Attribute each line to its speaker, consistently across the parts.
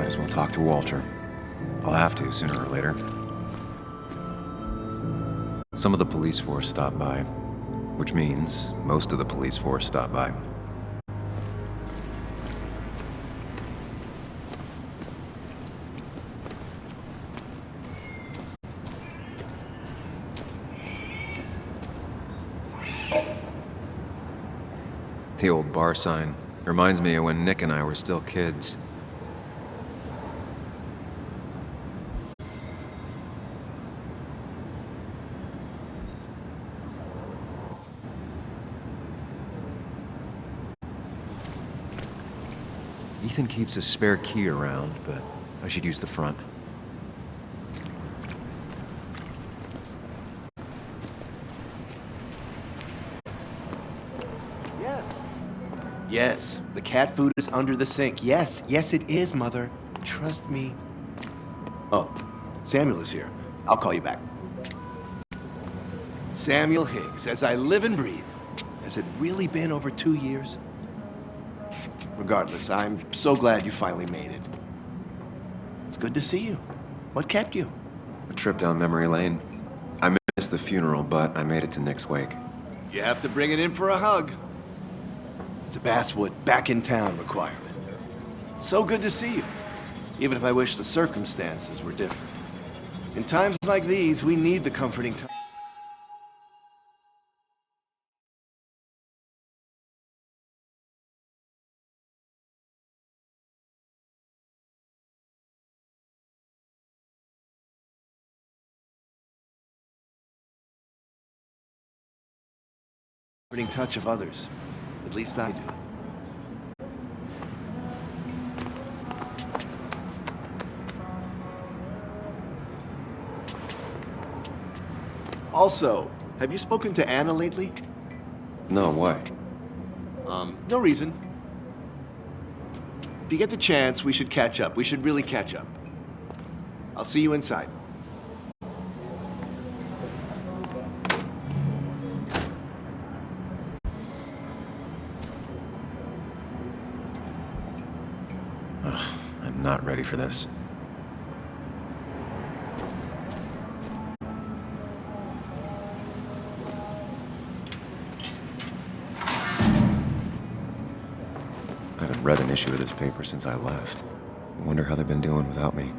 Speaker 1: as well talk to Walter. I'll have to sooner or later. Some of the police force stopped by, which means most of the police force stopped by. The old bar sign reminds me of when Nick and I were still kids. Ethan keeps a spare key around, but I should use the front.
Speaker 2: Yes. Yes, the cat food is under the sink. Yes, yes it is, Mother. Trust me. Oh, Samuel is here. I'll call you back. Samuel Higgs, as I live and breathe. Has it really been over 2 years? Regardless, I'm so glad you finally made it. It's good to see you. What kept you?
Speaker 1: A trip down memory lane. I missed the funeral, but I made it to Nick's wake.
Speaker 2: You have to bring it in for a hug. It's a Basswood back in town requirement. So good to see you, even if I wish the circumstances were different. In times like these, we need the comforting touch of others. At least I do. Also, have you spoken to Anna lately?
Speaker 1: No, why?
Speaker 2: No reason. If you get the chance, we should catch up. We should really catch up. I'll see you inside.
Speaker 1: I'm not ready for this. I haven't read an issue of this paper since I left. I wonder how they've been doing without me.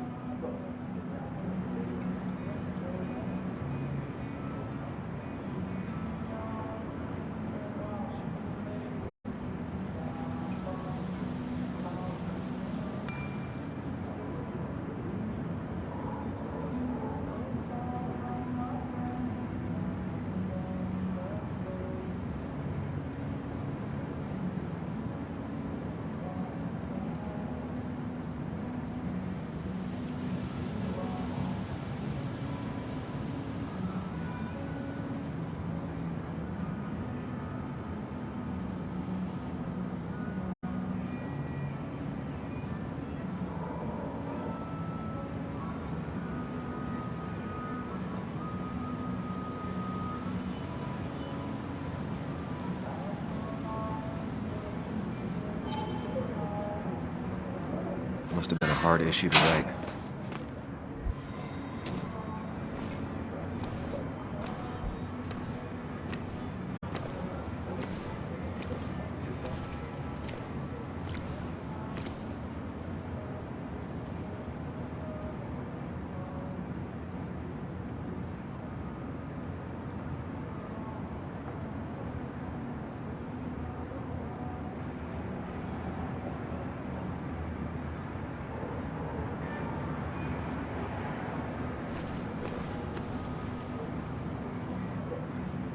Speaker 1: Must have been a hard issue to write.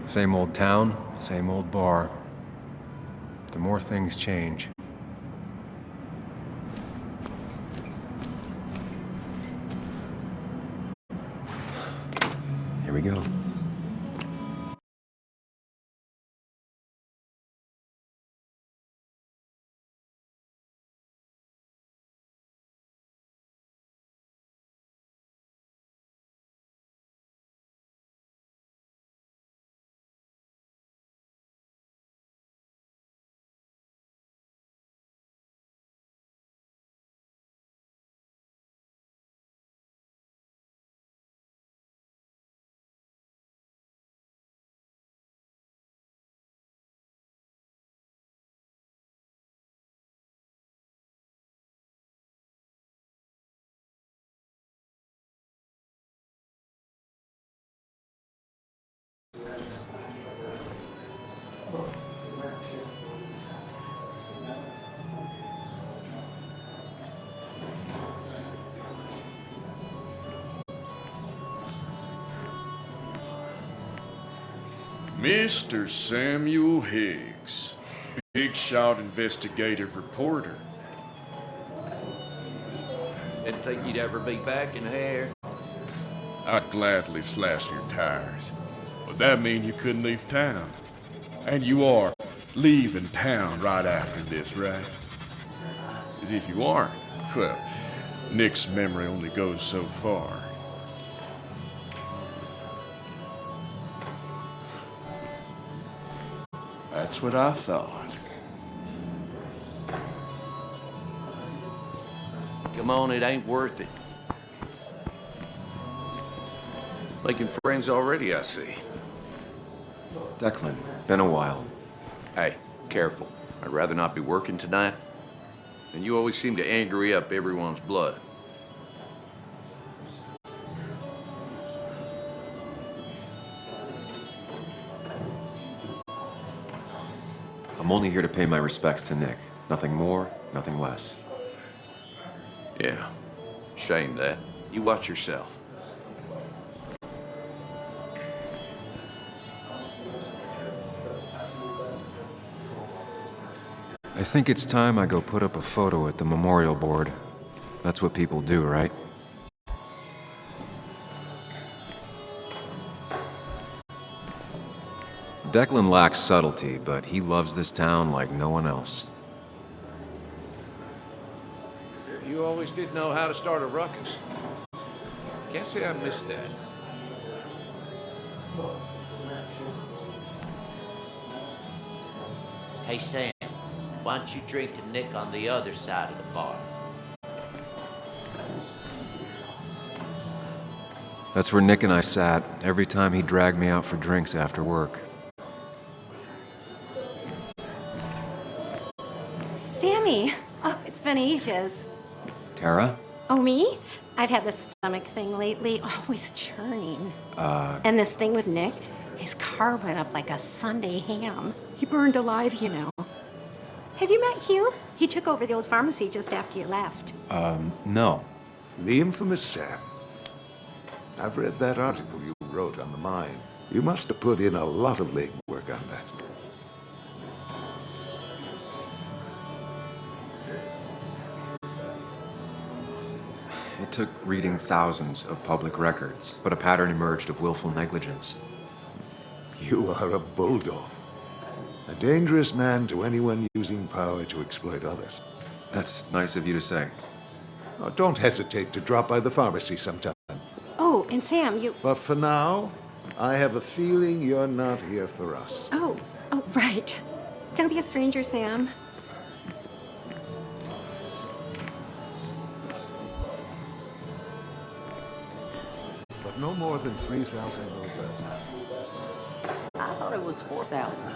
Speaker 1: Same old town, same old bar. The more things change. Here we go.
Speaker 3: Mr. Samuel Higgs, big shot investigative reporter.
Speaker 4: Didn't think you'd ever be back in here.
Speaker 3: I'd gladly slash your tires, but that mean you couldn't leave town. And you are leaving town right after this, right? As if you aren't, well, Nick's memory only goes so far. That's what I thought.
Speaker 4: Come on, it ain't worth it. Making friends already, I see.
Speaker 1: Declan, been a while.
Speaker 4: Hey, careful. I'd rather not be working tonight. And you always seem to angry up everyone's blood.
Speaker 1: I'm only here to pay my respects to Nick. Nothing more, nothing less.
Speaker 4: Yeah, shame that. You watch yourself.
Speaker 1: I think it's time I go put up a photo at the memorial board. That's what people do, right? Declan lacks subtlety, but he loves this town like no one else.
Speaker 4: You always did know how to start a ruckus. Can't say I missed that.
Speaker 5: Hey, Sam, why don't you drink to Nick on the other side of the bar?
Speaker 1: That's where Nick and I sat every time he dragged me out for drinks after work.
Speaker 6: Sammy! Oh, it's been ages.
Speaker 1: Tara?
Speaker 6: Oh, me? I've had this stomach thing lately, always churning. And this thing with Nick, his car went up like a Sunday ham. He burned alive, you know. Have you met Hugh? He took over the old pharmacy just after you left.
Speaker 1: No.
Speaker 7: The infamous Sam. I've read that article you wrote on the mine. You must have put in a lot of legwork on that.
Speaker 1: It took reading thousands of public records, but a pattern emerged of willful negligence.
Speaker 7: You are a bulldog. A dangerous man to anyone using power to exploit others.
Speaker 1: That's nice of you to say.
Speaker 7: Oh, don't hesitate to drop by the pharmacy sometime.
Speaker 6: Oh, and Sam, you...
Speaker 7: But for now, I have a feeling you're not here for us.
Speaker 6: Oh, right. Don't be a stranger, Sam.
Speaker 7: But no more than 3,000 rupees.
Speaker 5: I thought it was 4,000.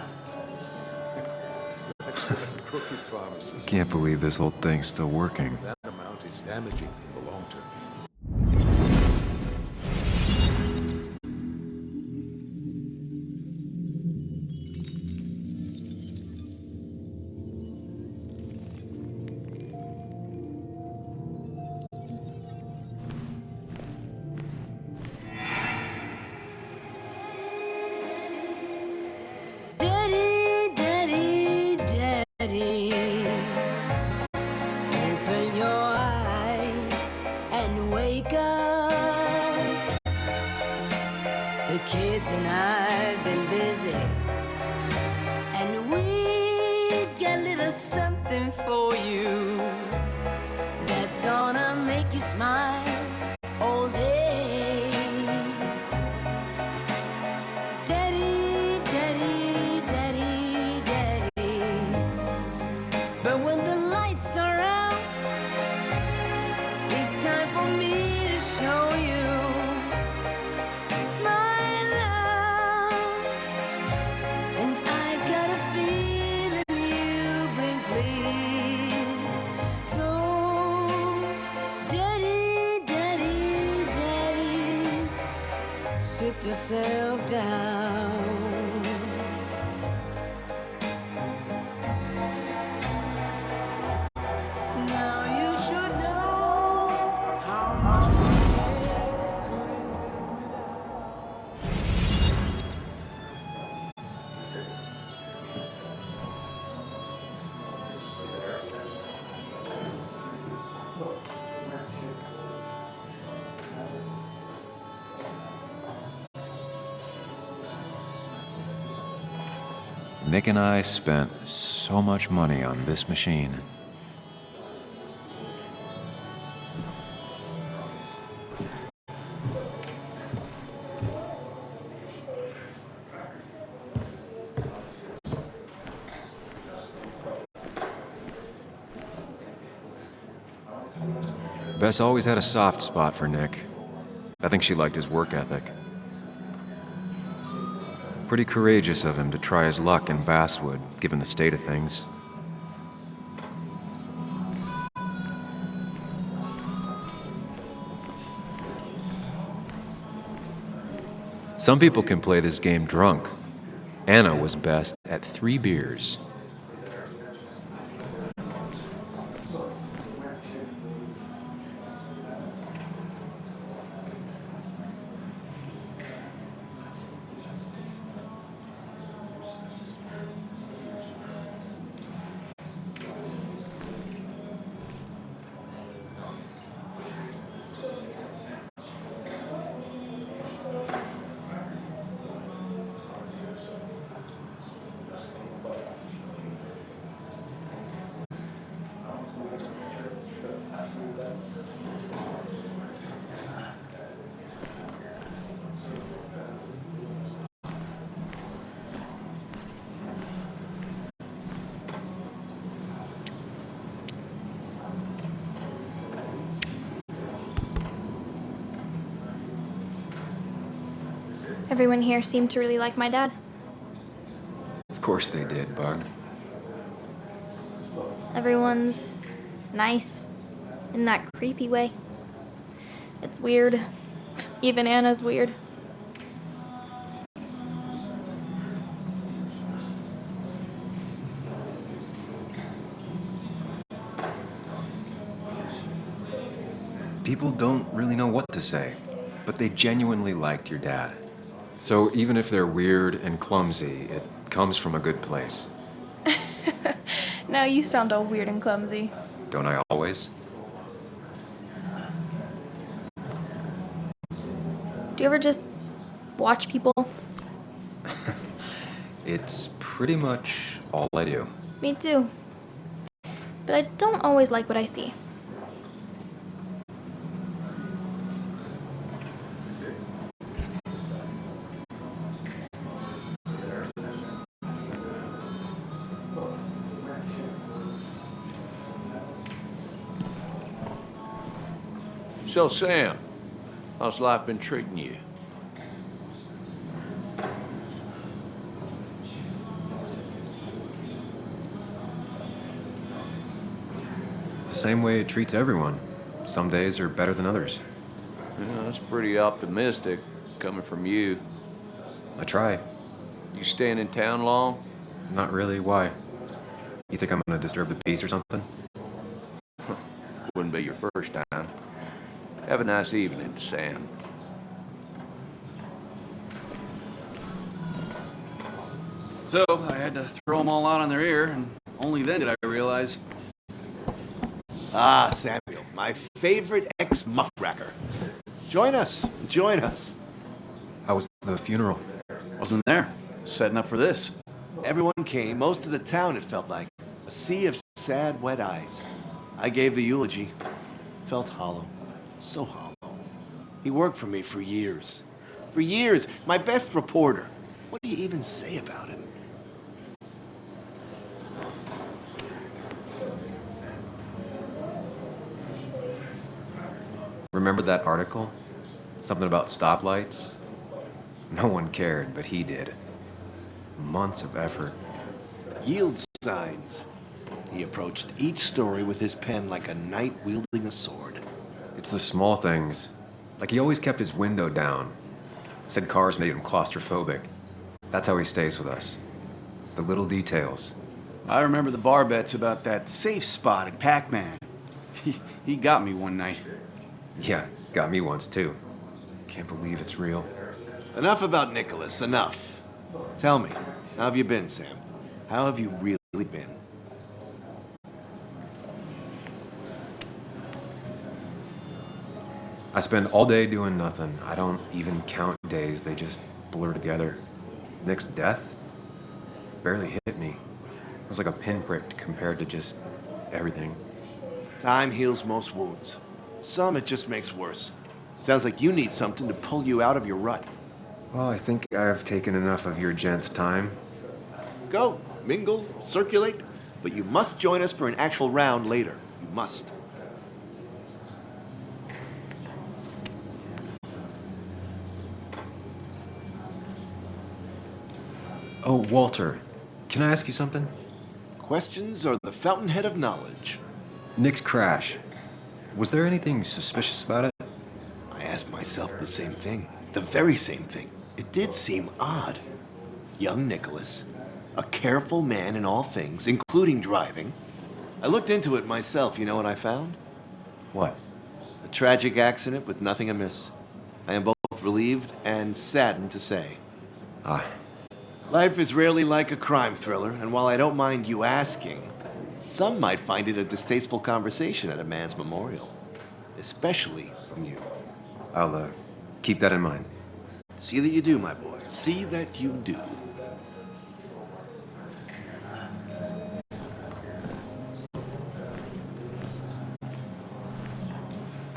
Speaker 7: That's what a crooked pharmacist.
Speaker 1: Can't believe this whole thing's still working.
Speaker 7: That amount is damaging in the long term.
Speaker 8: Daddy, daddy, daddy, open your eyes and wake up. The kids and I've been busy, and we got a little something for you that's gonna make you smile all day. Daddy, daddy, daddy, daddy. But when the lights are out, it's time for me to show you my love. And I've got a feeling you've been pleased. So, daddy, daddy, daddy, sit yourself down. Now you should know how much I care.
Speaker 1: Nick and I spent so much money on this machine. Bess always had a soft spot for Nick. I think she liked his work ethic. Pretty courageous of him to try his luck in Basswood, given the state of things. Some people can play this game drunk. Anna was best at 3 beers.
Speaker 9: Everyone here seemed to really like my dad.
Speaker 1: Of course they did, Bug.
Speaker 9: Everyone's nice in that creepy way. It's weird. Even Anna's weird.
Speaker 1: People don't really know what to say, but they genuinely liked your dad. So even if they're weird and clumsy, it comes from a good place.
Speaker 9: Now you sound all weird and clumsy.
Speaker 1: Don't I always?
Speaker 9: Do you ever just watch people?
Speaker 1: It's pretty much all I do.
Speaker 9: Me too. But I don't always like what I see.
Speaker 4: So, Sam, how's life been treating you?
Speaker 1: The same way it treats everyone. Some days are better than others.
Speaker 4: Yeah, that's pretty optimistic coming from you.
Speaker 1: I try.
Speaker 4: You staying in town long?
Speaker 1: Not really. Why? You think I'm gonna disturb the peace or something?
Speaker 4: Wouldn't be your first time. Have a nice evening, Sam.
Speaker 2: So, I had to throw them all out on their ear, and only then did I realize. Ah, Samuel, my favorite ex-muckracker. Join us, join us.
Speaker 1: How was the funeral?
Speaker 2: Wasn't there. Setting up for this. Everyone came, most of the town, it felt like. A sea of sad, wet eyes. I gave the eulogy. Felt hollow. So hollow. He worked for me for years. For years, my best reporter. What do you even say about him?
Speaker 1: Remember that article? Something about stoplights? No one cared, but he did. Months of effort.
Speaker 2: Yield signs. He approached each story with his pen like a knight wielding a sword.
Speaker 1: It's the small things. Like he always kept his window down. Said cars made him claustrophobic. That's how he stays with us. The little details.
Speaker 10: I remember the bar bets about that safe spot at Pac-Man. He got me one night.
Speaker 1: Yeah, got me once too. Can't believe it's real.
Speaker 2: Enough about Nicholas, enough. Tell me, how have you been, Sam? How have you really been?
Speaker 1: I spend all day doing nothing. I don't even count days, they just blur together. Nick's death? barely hit me. It was like a pinprick compared to just everything.
Speaker 2: Time heals most wounds. Some it just makes worse. Sounds like you need something to pull you out of your rut.
Speaker 1: Well, I think I've taken enough of your gents' time.
Speaker 2: Go, mingle, circulate, but you must join us for an actual round later. You must.
Speaker 1: Oh, Walter, can I ask you something?
Speaker 2: Questions are the fountainhead of knowledge.
Speaker 1: Nick's crash. Was there anything suspicious about it?
Speaker 2: I asked myself the same thing. The very same thing. It did seem odd. Young Nicholas, a careful man in all things, including driving. I looked into it myself. You know what I found?
Speaker 1: What?
Speaker 2: A tragic accident with nothing amiss. I am both relieved and saddened to say.
Speaker 1: Ah.
Speaker 2: Life is rarely like a crime thriller, and while I don't mind you asking, some might find it a distasteful conversation at a man's memorial. Especially from you.
Speaker 1: I'll, keep that in mind.
Speaker 2: See that you do, my boy. See that you do.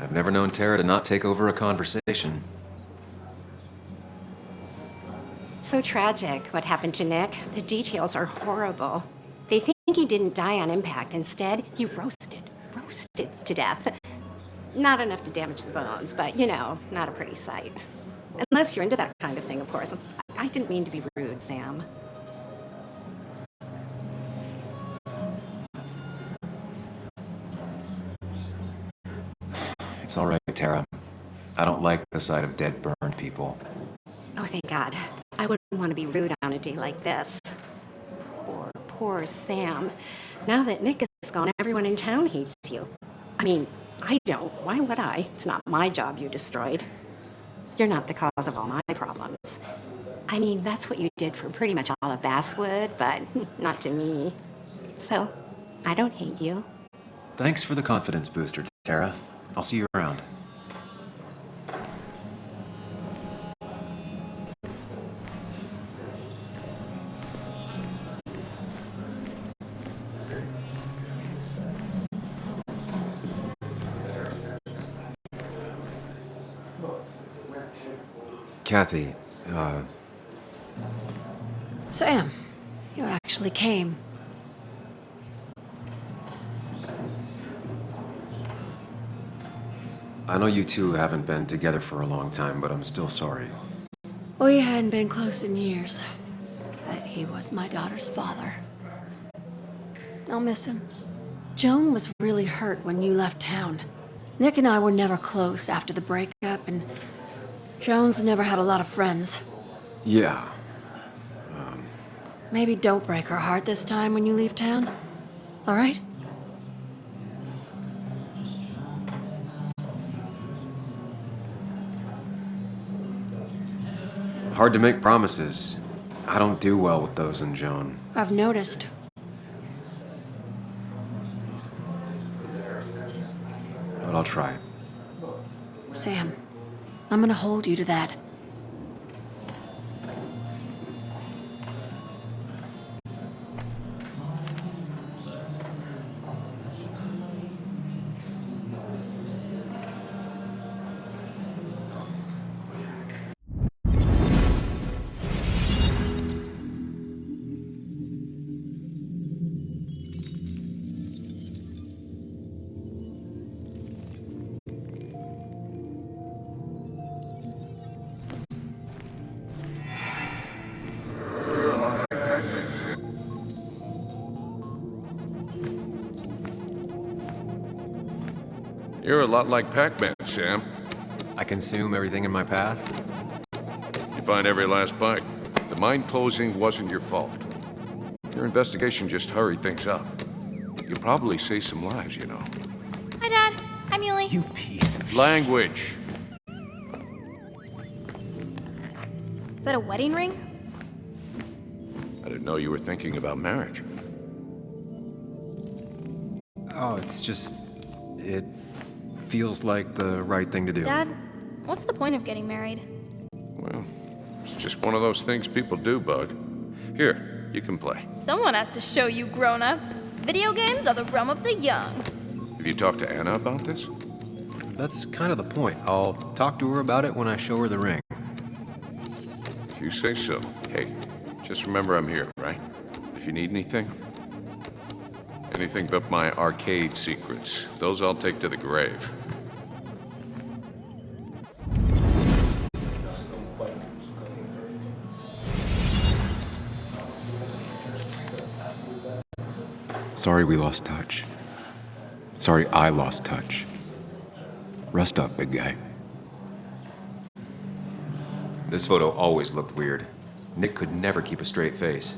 Speaker 1: I've never known Tara to not take over a conversation.
Speaker 6: So tragic what happened to Nick. The details are horrible. They think he didn't die on impact. Instead, he roasted to death. Not enough to damage the bones, but you know, not a pretty sight. Unless you're into that kind of thing, of course. I didn't mean to be rude, Sam.
Speaker 1: It's all right, Tara. I don't like the sight of dead, burned people.
Speaker 6: Oh, thank God. I wouldn't want to be rude on a day like this. Poor Sam. Now that Nick is gone, everyone in town hates you. I mean, I don't. Why would I? It's not my job you destroyed. You're not the cause of all my problems. I mean, that's what you did for pretty much all of Basswood, but not to me. So, I don't hate you.
Speaker 1: Thanks for the confidence booster, Tara. I'll see you around. Kathy,
Speaker 8: Sam, you actually came.
Speaker 1: I know you two haven't been together for a long time, but I'm still sorry.
Speaker 8: We hadn't been close in years, but he was my daughter's father. I'll miss him. Joan was really hurt when you left town. Nick and I were never close after the breakup, and Joan's never had a lot of friends.
Speaker 1: Yeah.
Speaker 8: Maybe don't break her heart this time when you leave town. All right?
Speaker 1: Hard to make promises. I don't do well with those in Joan.
Speaker 8: I've noticed.
Speaker 1: But I'll try.
Speaker 8: Sam, I'm gonna hold you to that.
Speaker 3: You're a lot like Pac-Man, Sam.
Speaker 1: I consume everything in my path?
Speaker 3: You find every last bite. The mine closing wasn't your fault. Your investigation just hurried things up. You'll probably save some lives, you know.
Speaker 9: Hi, Dad. Hi, Muley.
Speaker 1: You piece of
Speaker 3: Language.
Speaker 9: Is that a wedding ring?
Speaker 3: I didn't know you were thinking about marriage.
Speaker 1: Oh, it's just... It feels like the right thing to do.
Speaker 9: Dad, what's the point of getting married?
Speaker 3: Well, it's just one of those things people do, Bug. Here,
Speaker 4: You can play.
Speaker 9: Someone has to show you grown-ups. Video games are the realm of the young.
Speaker 4: Have you talked to Anna about this?
Speaker 1: That's kind of the point. I'll talk to her about it when I show her the ring.
Speaker 4: If you say so. Hey, just remember I'm here, right? If you need anything. Anything but my arcade secrets. Those I'll take to the grave.
Speaker 1: Sorry we lost touch. Sorry I lost touch. Rest up, big guy. This photo always looked weird. Nick could never keep a straight face.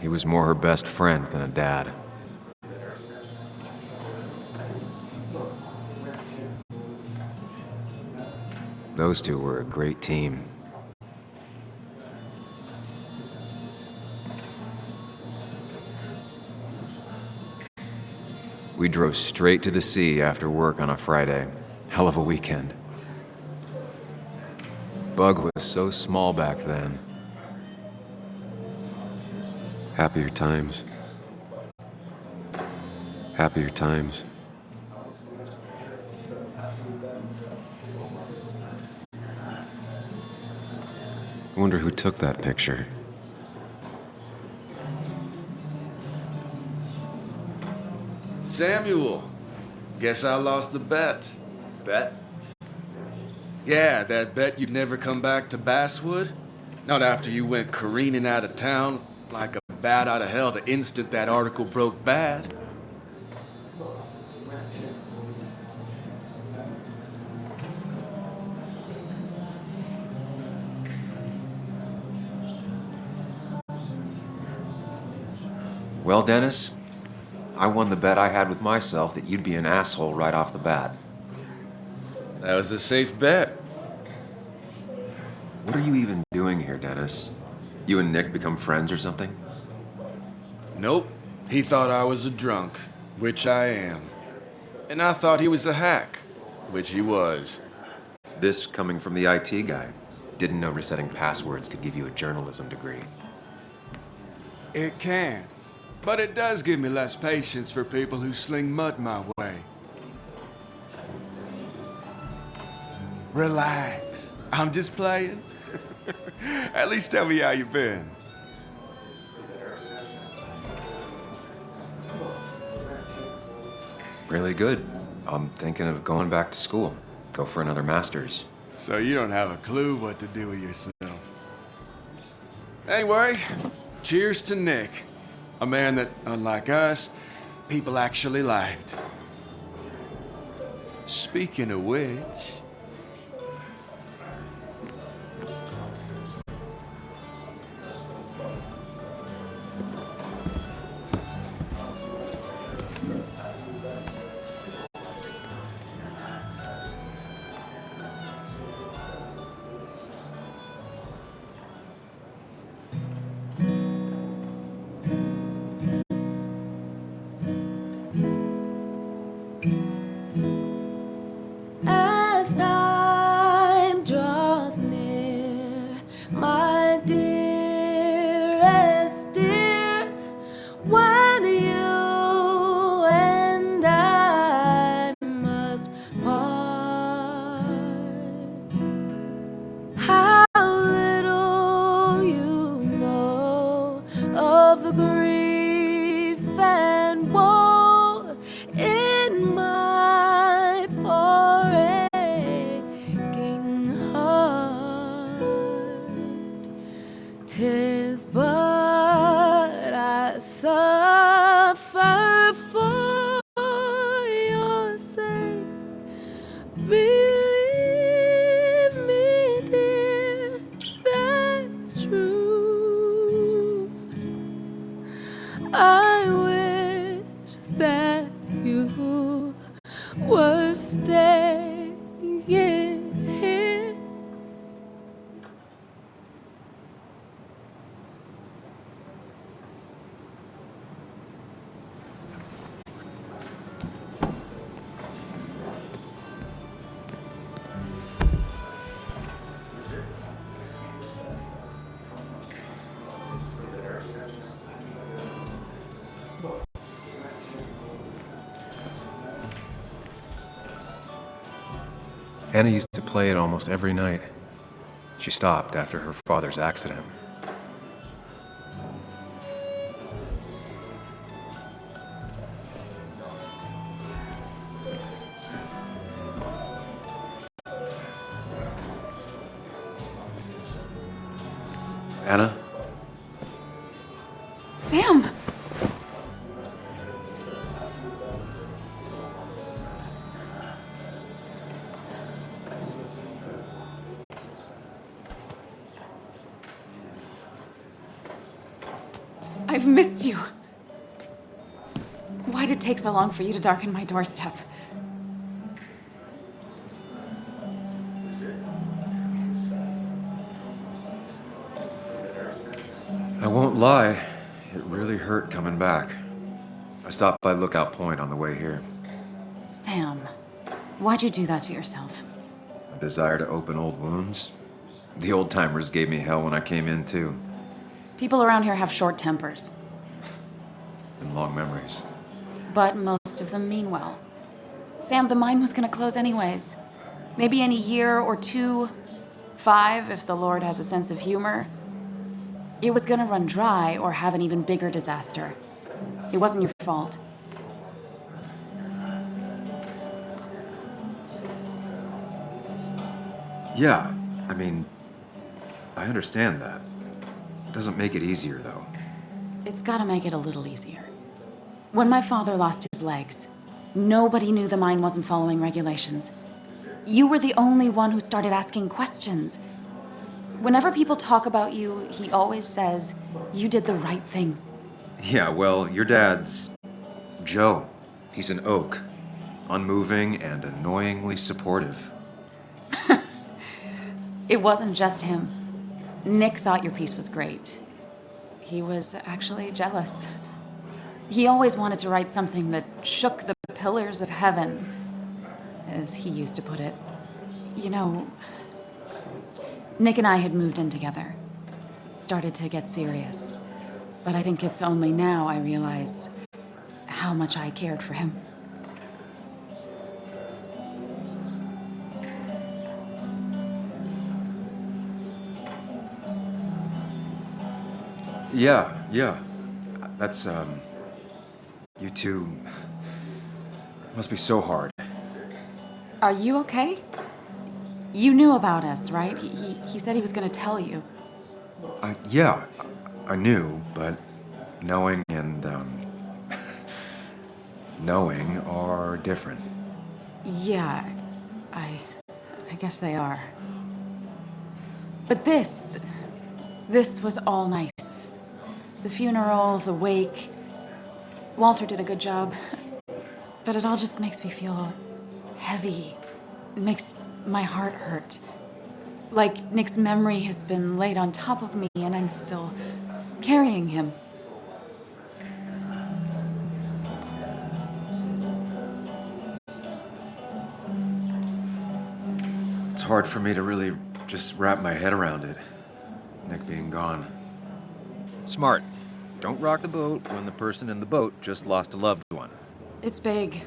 Speaker 1: He was more her best friend than a dad. Those two were a great team. We drove straight to the sea after work on a Friday. Hell of a weekend. Bug was so small back then. Happier times. Happier times. I wonder who took that picture.
Speaker 3: Samuel, guess I lost the bet.
Speaker 2: Bet?
Speaker 3: Yeah, that bet you'd never come back to Basswood? Not after you went careening out of town like a bat out of hell the instant that article broke bad.
Speaker 1: Well, Dennis, I won the bet I had with myself that you'd be an asshole right off the bat.
Speaker 3: That was a safe bet.
Speaker 1: What are you even doing here, Dennis? You and Nick become friends or something?
Speaker 3: Nope. He thought I was a drunk, which I am. And I thought he was a hack, which he was.
Speaker 1: This coming from the IT guy. Didn't know resetting passwords could give you a journalism degree.
Speaker 3: It can. But it does give me less patience for people who sling mud my way. Relax. I'm just playing. At least tell me how you been.
Speaker 1: Really good. I'm thinking of going back to school. Go for another master's.
Speaker 3: So you don't have a clue what to do with yourself. Anyway, cheers to Nick. A man that, unlike us, people actually liked. Speaking of which...
Speaker 8: As time draws near, my dearest dear, when you and I must part, how little you know of the grief and woe in my poor aching heart. 'Tis but I suffer for your sake. Believe me, dear, that's true. I wish that you were staying here.
Speaker 1: Anna used to play it almost every night. She stopped after her father's accident. Anna?
Speaker 11: Sam! I've missed you. Why'd it take so long for you to darken my doorstep?
Speaker 1: I won't lie, it really hurt coming back. I stopped by Lookout Point on the way here.
Speaker 11: Sam, why'd you do that to yourself?
Speaker 1: A desire to open old wounds? The old-timers gave me hell when I came in, too.
Speaker 11: People around here have short tempers,
Speaker 1: And long memories.
Speaker 11: but most of them mean well. Sam, the mine was gonna close anyways. Maybe in a year or 2, 5, if the Lord has a sense of humor. It was gonna run dry or have an even bigger disaster. It wasn't your fault.
Speaker 1: Yeah, I mean, I understand that. It doesn't make it easier, though.
Speaker 11: It's gotta make it a little easier. When my father lost his legs, nobody knew the mine wasn't following regulations. You were the only one who started asking questions. Whenever people talk about you, he always says, you did the right thing.
Speaker 1: Yeah, well, your dad's Joe. He's an oak. Unmoving and annoyingly supportive.
Speaker 11: It wasn't just him. Nick thought your piece was great. He was actually jealous. He always wanted to write something that shook the pillars of heaven, as he used to put it. You know, Nick and I had moved in together. Started to get serious. But I think it's only now I realize how much I cared for him.
Speaker 1: Yeah. That's, you two must be so hard.
Speaker 11: Are you okay? You knew about us, right? He said he was gonna tell you.
Speaker 1: Yeah, I knew, but knowing and, knowing are different.
Speaker 11: Yeah, I guess they are. But this was all nice. The funeral, the wake. Walter did a good job. But it all just makes me feel heavy. It makes my heart hurt. Like Nick's memory has been laid on top of me and I'm still carrying him.
Speaker 1: It's hard for me to really just wrap my head around it. Nick being gone. Smart. Don't rock the boat when the person in the boat just lost a loved one.
Speaker 11: It's big.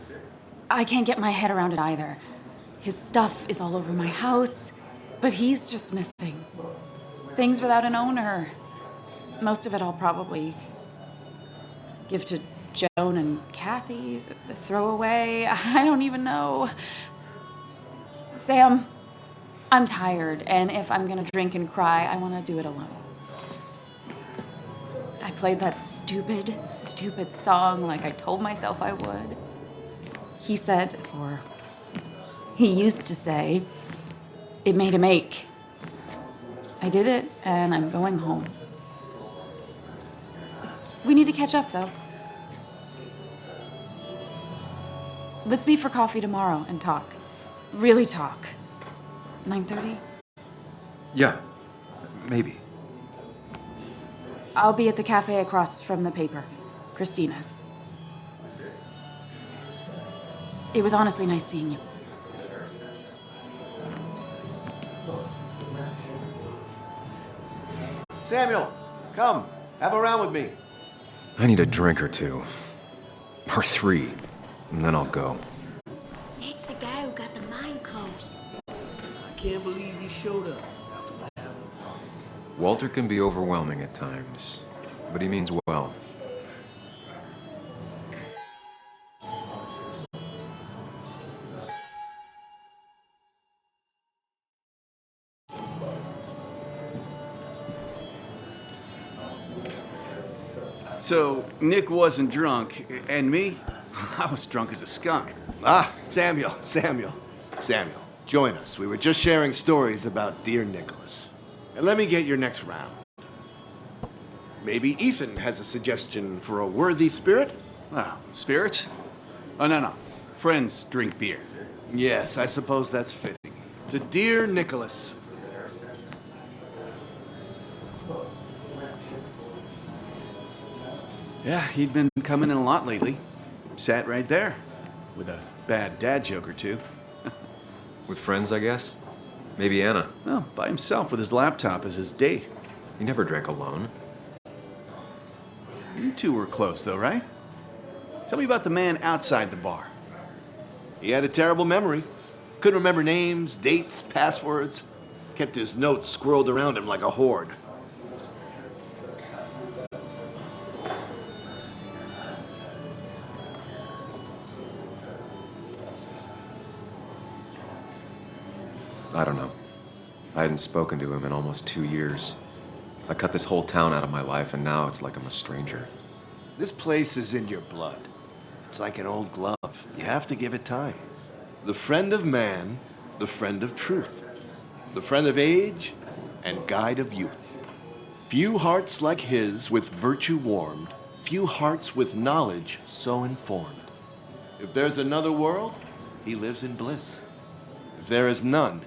Speaker 11: I can't get my head around it either. His stuff is all over my house, but he's just missing. Things without an owner. Most of it I'll probably give to Joan and Kathy, the throwaway. I don't even know. Sam, I'm tired, and if I'm gonna drink and cry, I wanna do it alone. I played that stupid song like I told myself I would. He said, or he used to say, it made him ache. I did it, and I'm going home. We need to catch up, though. Let's meet for coffee tomorrow and talk. Really talk. 9:30?
Speaker 1: Yeah, maybe.
Speaker 11: I'll be at the cafe across from the paper. Christina's. It was honestly nice seeing you.
Speaker 2: Samuel, come. Have a round with me.
Speaker 1: I need a drink or two. Or 3. And then I'll go.
Speaker 8: It's the guy who got the mine closed.
Speaker 10: can't believe he showed up.
Speaker 1: Walter can be overwhelming at times, but he means well.
Speaker 10: So, Nick wasn't drunk, and me? I was drunk as a skunk.
Speaker 2: Ah, Samuel. Join us. We were just sharing stories about dear Nicholas. And let me get your next round. Maybe Ethan has a suggestion for a worthy spirit?
Speaker 10: Oh, spirits? Oh, no. Friends drink beer.
Speaker 2: Yes, I suppose that's fitting. To dear Nicholas.
Speaker 10: Yeah, he'd been coming in a lot lately. Sat right there, with a bad dad joke or two.
Speaker 1: With friends, I guess? Maybe Anna.
Speaker 10: Well, by himself with his laptop as his date.
Speaker 1: He never drank alone.
Speaker 10: You two were close, though, right? Tell me about the man outside the bar.
Speaker 2: He had a terrible memory. Couldn't remember names, dates, passwords. Kept his notes squirreled around him like a hoard.
Speaker 1: I don't know. I hadn't spoken to him in almost 2 years. I cut this whole town out of my life, and now it's like I'm a stranger.
Speaker 2: This place is in your blood. It's like an old glove. You have to give it time. The friend of man, the friend of truth. The friend of age, and guide of youth. Few hearts like his with virtue warmed, few hearts with knowledge so informed. If there's another world, he lives in bliss. If there is none,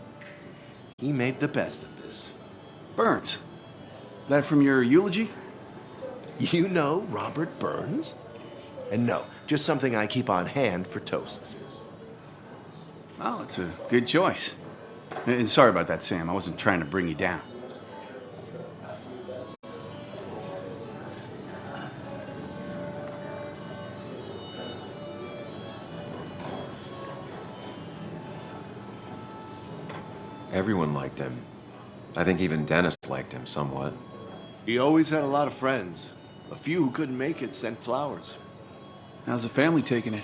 Speaker 2: he made the best of this.
Speaker 10: Burns. That from your eulogy?
Speaker 2: You know Robert Burns? And no, just something I keep on hand for toasts.
Speaker 10: Well, it's a good choice. And sorry about that, Sam. I wasn't trying to bring you down.
Speaker 1: Everyone liked him. I think even Dennis liked him somewhat.
Speaker 2: He always had a lot of friends. A few who couldn't make it sent flowers.
Speaker 10: How's the family taking it?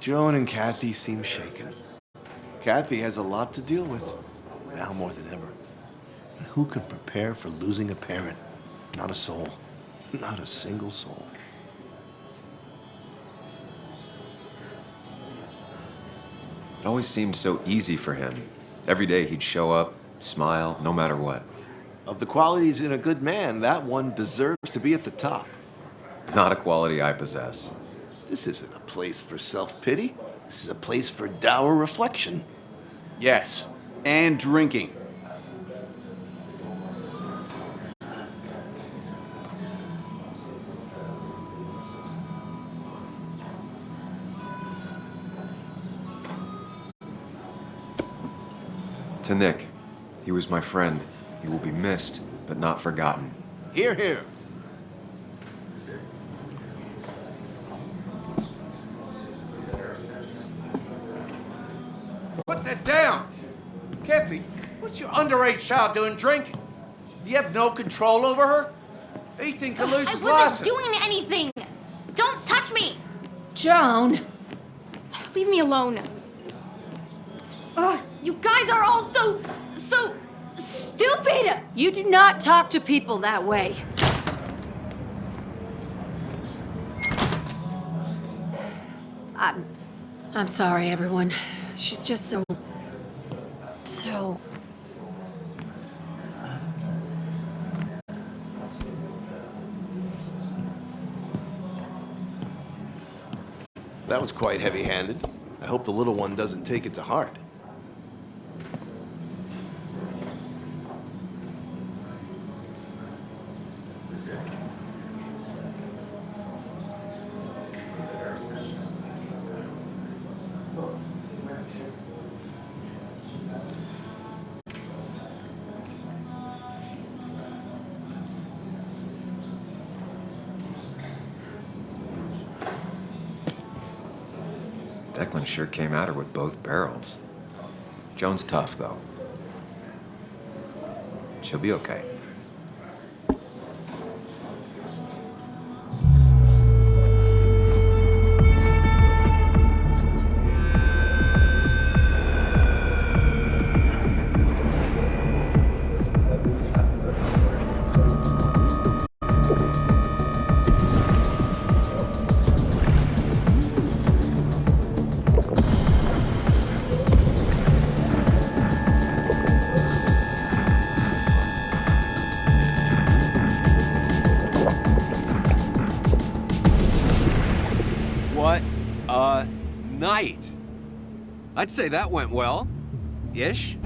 Speaker 2: Joan and Kathy seem shaken. Kathy has a lot to deal with, now more than ever. And who can prepare for losing a parent? Not a soul. Not a single soul.
Speaker 1: It always seemed so easy for him. Every day he'd show up, smile, no matter what.
Speaker 2: Of the qualities in a good man, that one deserves to be at the top.
Speaker 1: Not a quality I possess.
Speaker 2: This isn't a place for self-pity. This is a place for dour reflection.
Speaker 10: Yes, and drinking.
Speaker 1: To Nick, he was my friend. He will be missed, but not forgotten.
Speaker 2: Hear, hear.
Speaker 12: Put that down. Kathy, what's your underage child doing drinking? Do you have no control over her? Ethan could lose his
Speaker 9: I wasn't
Speaker 12: license.
Speaker 9: doing anything. Don't touch me.
Speaker 8: Joan!
Speaker 9: Leave me alone. Ugh, you guys are all so stupid.
Speaker 8: You do not talk to people that way. I'm sorry, everyone. She's just so...
Speaker 2: That was quite heavy-handed. I hope the little one doesn't take it to heart.
Speaker 1: Declan sure came at her with both barrels. Joan's tough, though. She'll be okay.
Speaker 13: What a night! I'd say that went well. Ish.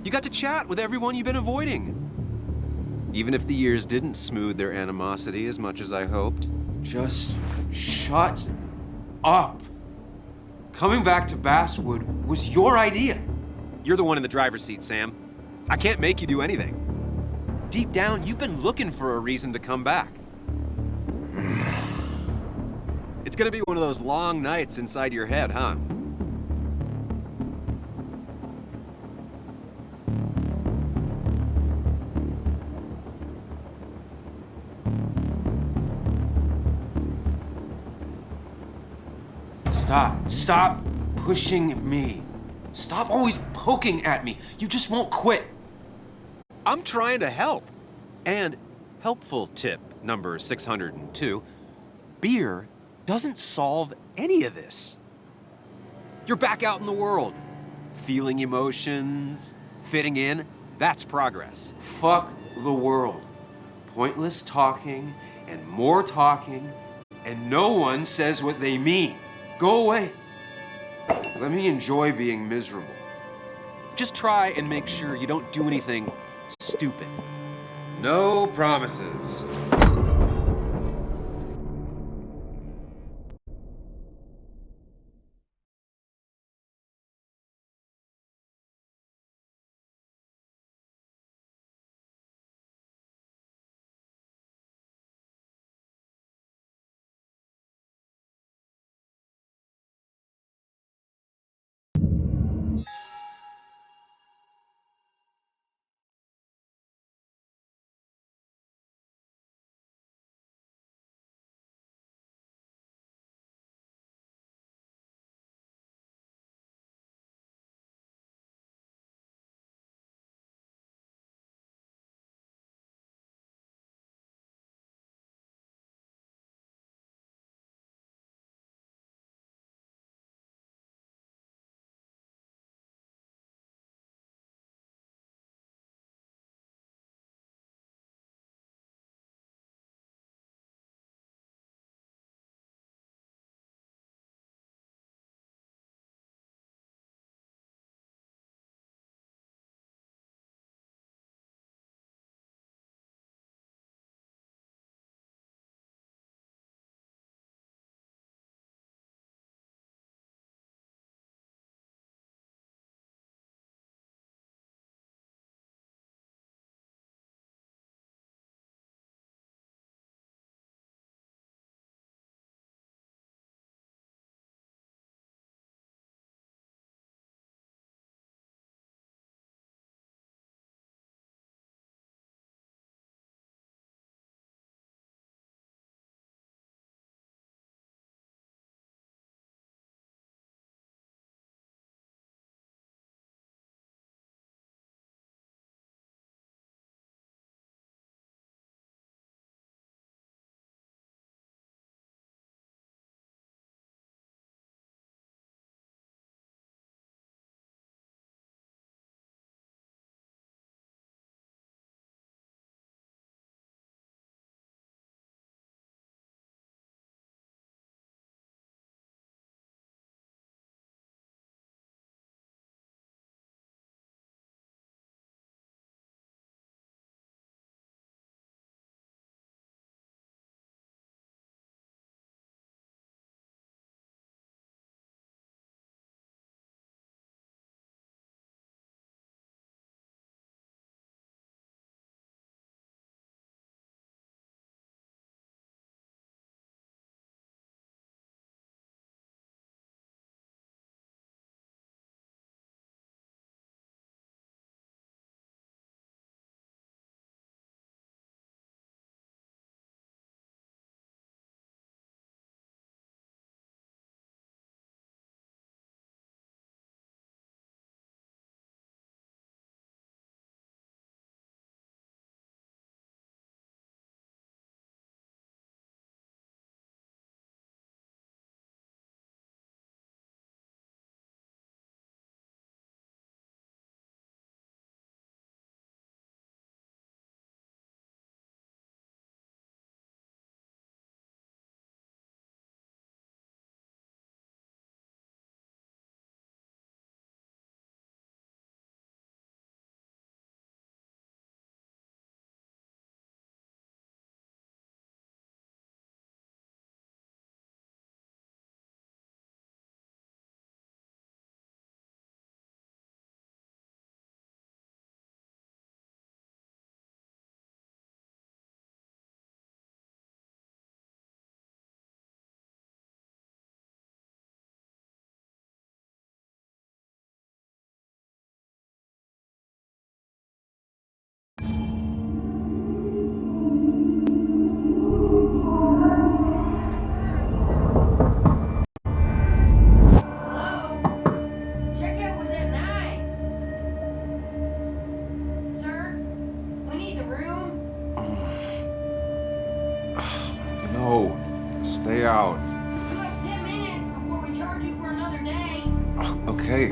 Speaker 13: You got to chat with everyone you've been avoiding. Even if the years didn't smooth their animosity as much as I hoped.
Speaker 10: Just shut up. Coming back to Basswood was your idea.
Speaker 13: You're the one in the driver's seat, Sam. I can't make you do anything. Deep down, you've been looking for a reason to come back. It's gonna be one of those long nights inside your head, huh?
Speaker 10: Stop pushing me. Stop always poking at me. You just won't quit.
Speaker 13: I'm trying to help. And helpful tip number 602, beer doesn't solve any of this. You're back out in the world, feeling emotions, fitting in. That's progress.
Speaker 10: Fuck the world. Pointless talking and more talking, and no one says what they mean. Go away. Let me enjoy being miserable.
Speaker 13: Just try and make sure you don't do anything stupid.
Speaker 10: No promises.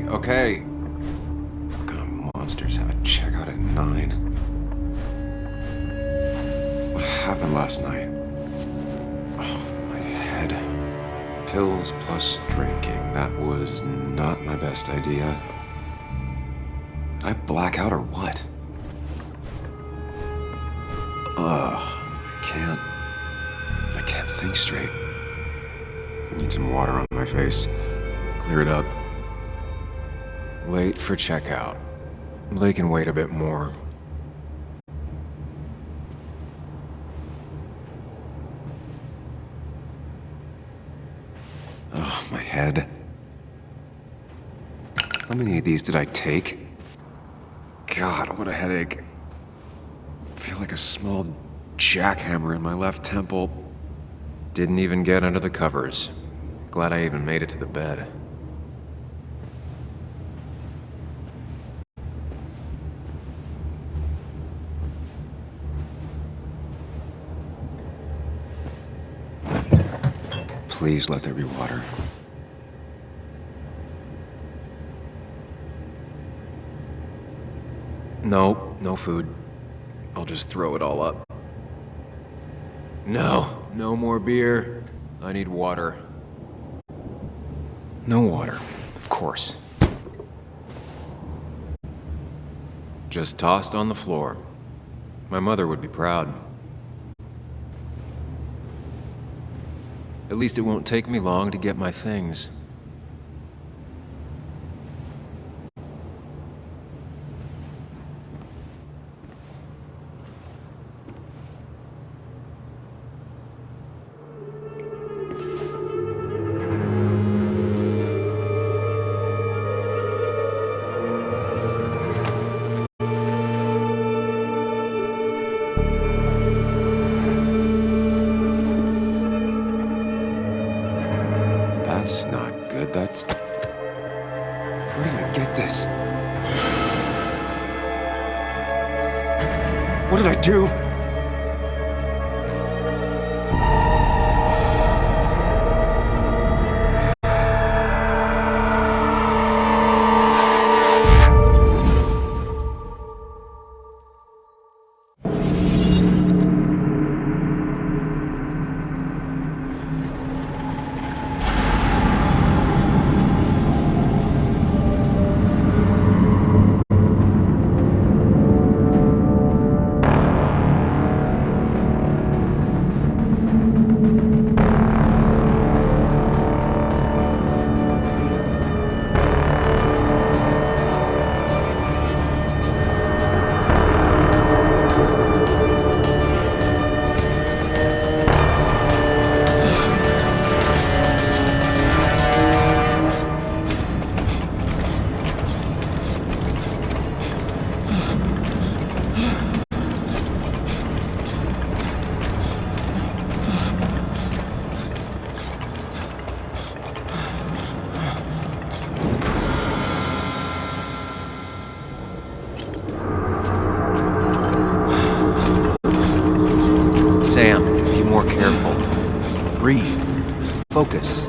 Speaker 1: okay. What kind of monsters have a checkout at 9? What happened last night? Oh, my head. Pills plus drinking. That was not my best idea. Did I black out or what? Ugh, I can't think straight. I need some water on my face. Clear it up. Late for checkout. They can wait a bit more. Oh, my head. How many of these did I take? God, what a headache. I feel like a small jackhammer in my left temple. Didn't even get under the covers. Glad I even made it to the bed. Please let there be water. No, no food. I'll just throw it all up. No, no more beer. I need water. No water, of course. Just tossed on the floor. My mother would be proud. At least it won't take me long to get my things. That's not good. That's... Where did I get this? What did I do? Sam, be more careful. Breathe. Focus.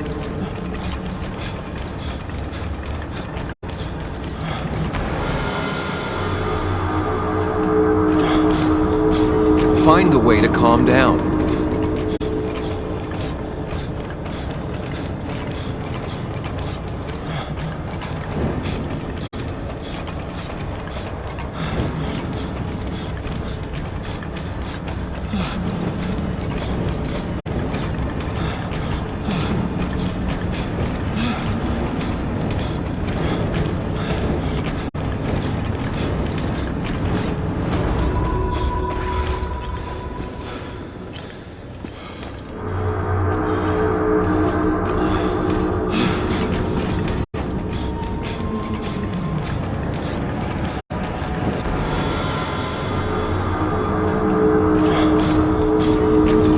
Speaker 1: Find the way to calm down.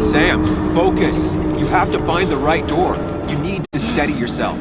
Speaker 1: Sam, focus. You have to find the right door. You need to steady yourself.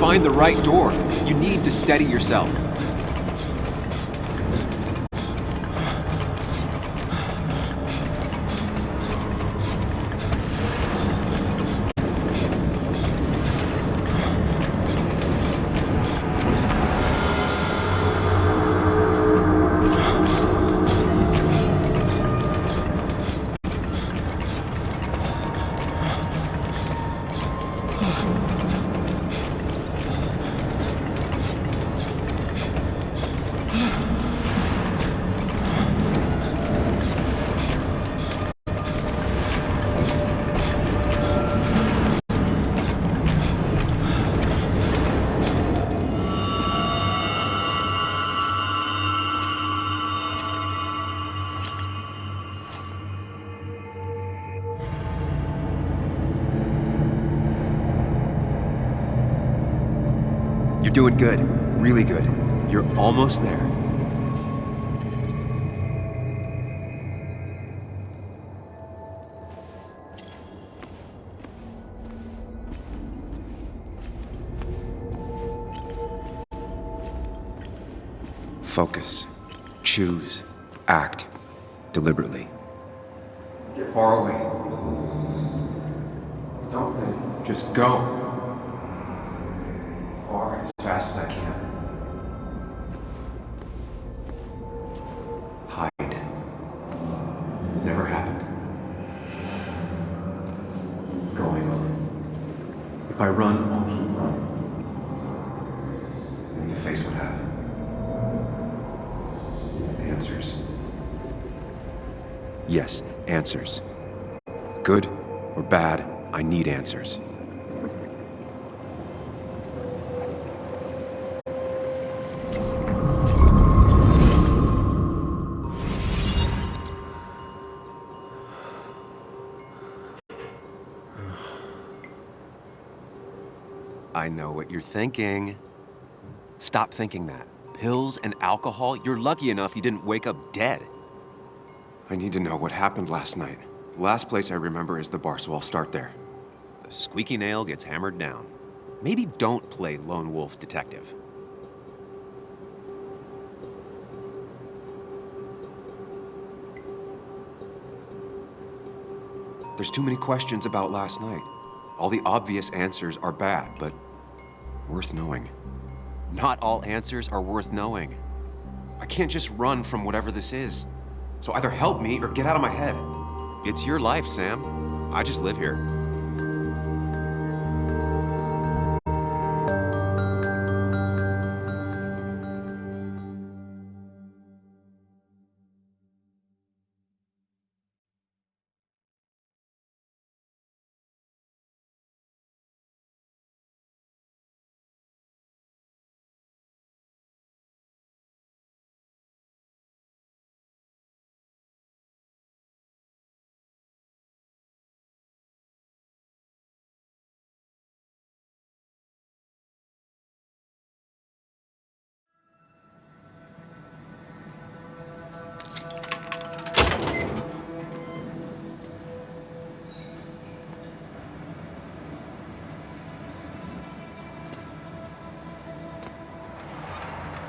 Speaker 13: find the right door. You need to steady yourself. You're doing good. Really good. You're almost there.
Speaker 1: Focus. Choose. Act. Deliberately. Get far away. Don't think. Just go. Far, as fast as I can. Hide. It's never happened. Going on. If I run, I'll keep running. And you face what happened. Answers. Yes, answers. Good or bad, I need answers.
Speaker 13: I know what you're thinking. Stop thinking that. Pills and alcohol, you're lucky enough you didn't wake up dead.
Speaker 1: I need to know what happened last night. The last place I remember is the bar, so I'll start there.
Speaker 13: The squeaky nail gets hammered down. Maybe don't play lone wolf detective.
Speaker 1: There's too many questions about last night. All the obvious answers are bad, but worth knowing.
Speaker 13: Not all answers are worth knowing.
Speaker 1: I can't just run from whatever this is. So either help me or get out of my head.
Speaker 13: It's your life, Sam. I just live here.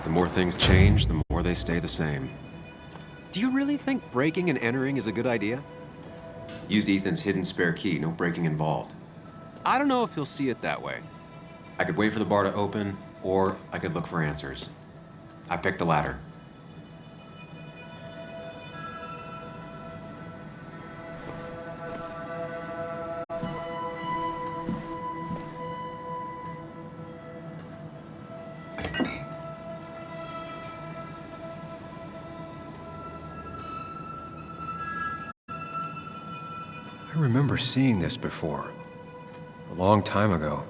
Speaker 1: The more things change, the more they stay the same.
Speaker 13: Do you really think breaking and entering is a good idea?
Speaker 1: Used Ethan's hidden spare key, no breaking involved.
Speaker 13: I don't know if he'll see it that way.
Speaker 1: I could wait for the bar to open, or I could look for answers. I picked the latter. I remember seeing this before. A long time ago.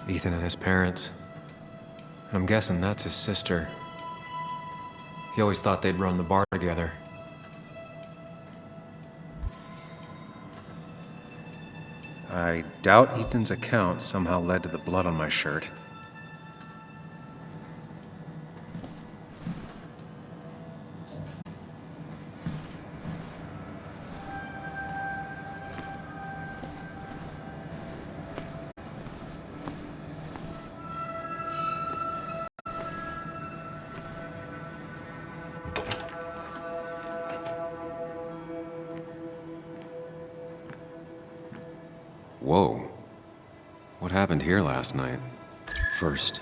Speaker 1: Ethan and his parents. And I'm guessing that's his sister. He always thought they'd run the bar together. I doubt Ethan's account somehow led to the blood on my shirt. Whoa. What happened here last night? First,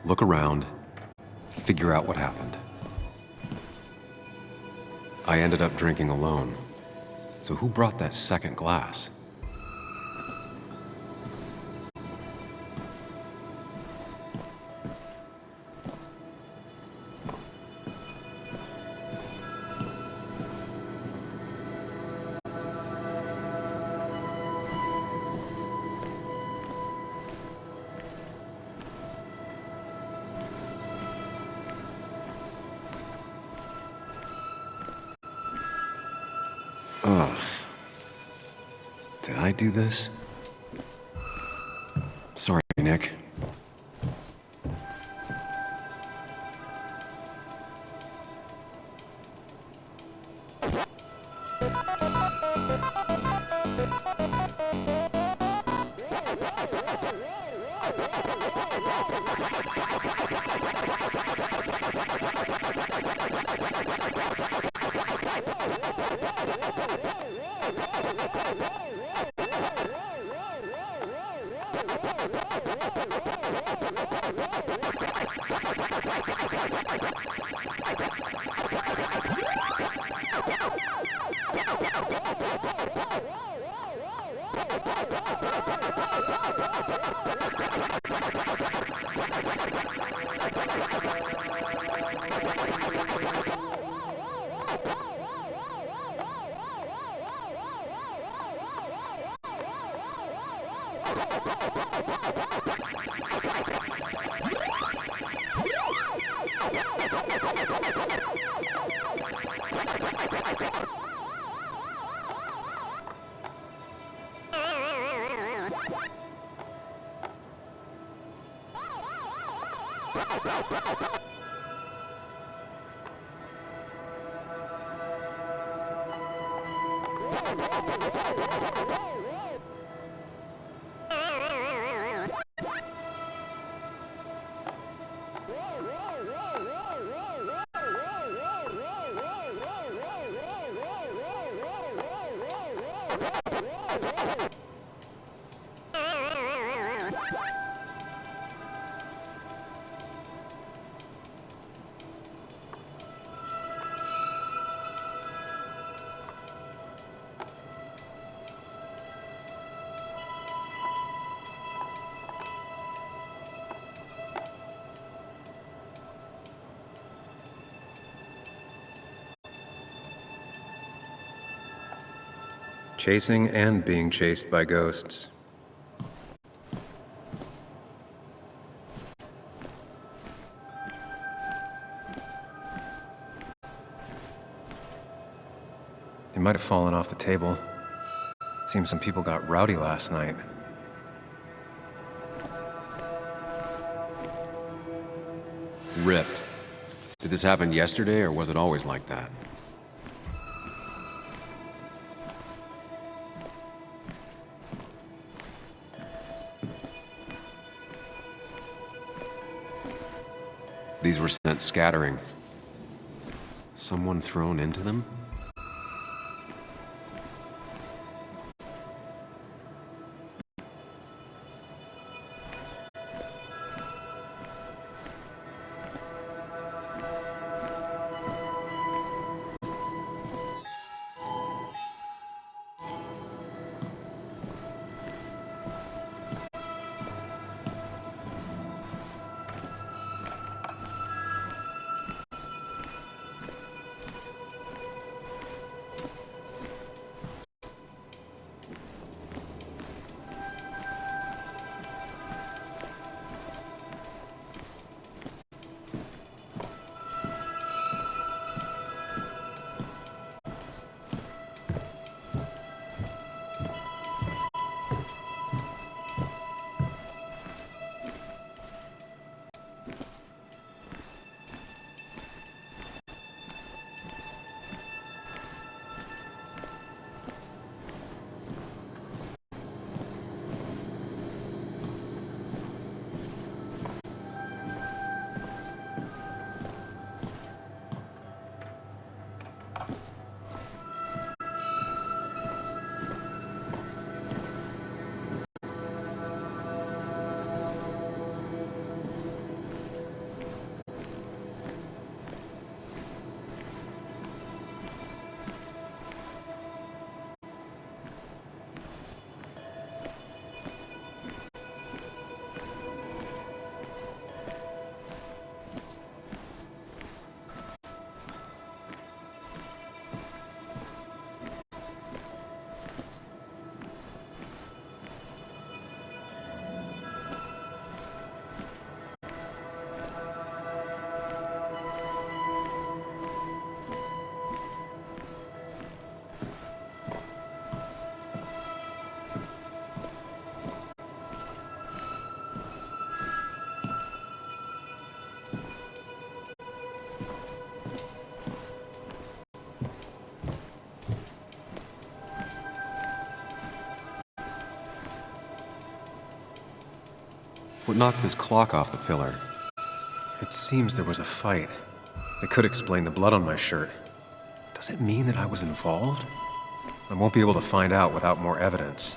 Speaker 1: look around, figure out what happened. I ended up drinking alone. So who brought that second glass? Ugh. Did I do this? Sorry, Nick. Chasing and being chased by ghosts. They might have fallen off the table. Seems some people got rowdy last night. Ripped. Did this happen yesterday, or was it always like that? These were sent scattering. Someone thrown into them? What knocked this clock off the pillar? It seems there was a fight. It could explain the blood on my shirt. Does it mean that I was involved? I won't be able to find out without more evidence.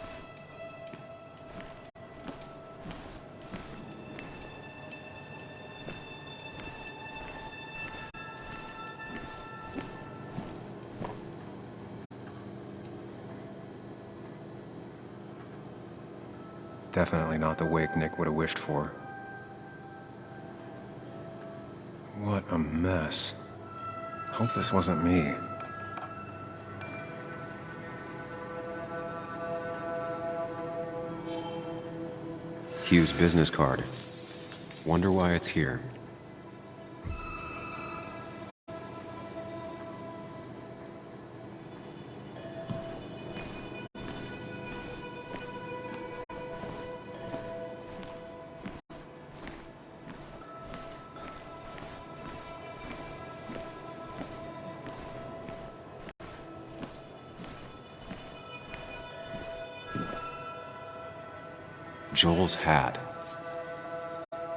Speaker 1: Definitely not the wake Nick would have wished for. What a mess. Hope this wasn't me. Hugh's business card. Wonder why it's here. Joel's hat.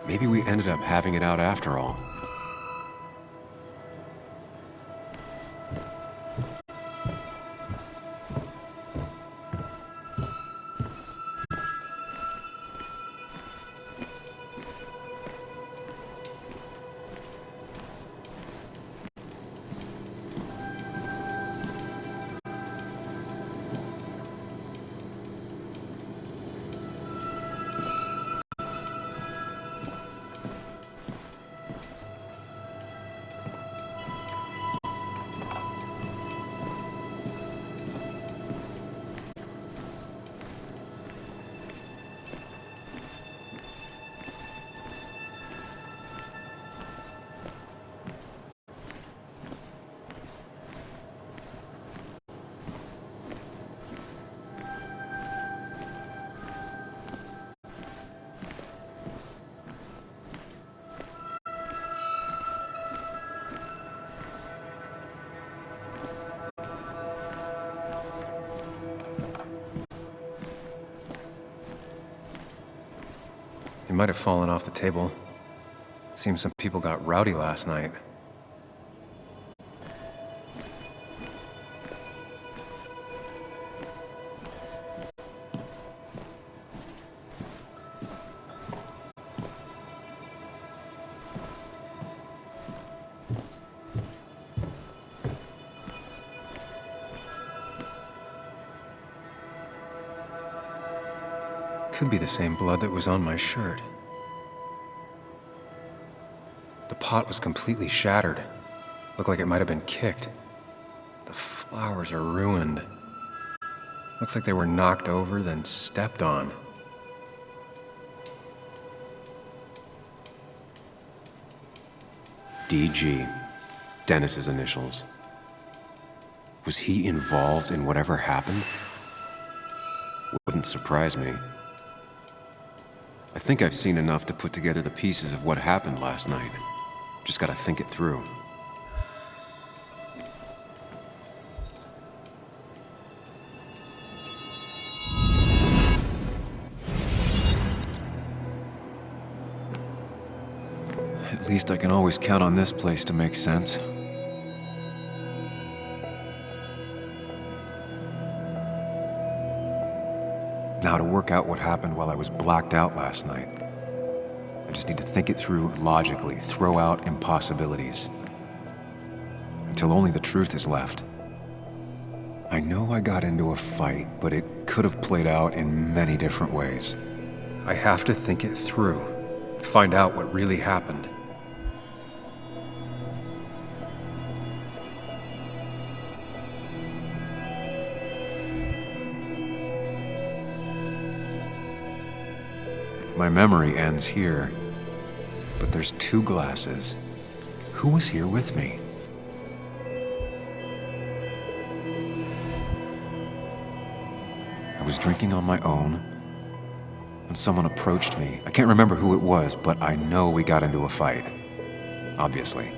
Speaker 1: Maybe we ended up having it out after all. It might have fallen off the table. Seems some people got rowdy last night. Could be the same blood that was on my shirt. The pot was completely shattered. Looked like it might have been kicked. The flowers are ruined. Looks like they were knocked over, then stepped on. DG. Dennis's initials. Was he involved in whatever happened? Wouldn't surprise me. I think I've seen enough to put together the pieces of what happened last night. Just gotta think it through. At least I can always count on this place to make sense. Now to work out what happened while I was blacked out last night. I just need to think it through logically, throw out impossibilities. Until only the truth is left. I know I got into a fight, but it could have played out in many different ways. I have to think it through, find out what really happened. My memory ends here, but there's 2 glasses. Who was here with me? I was drinking on my own, and someone approached me. I can't remember who it was, but I know we got into a fight. Obviously.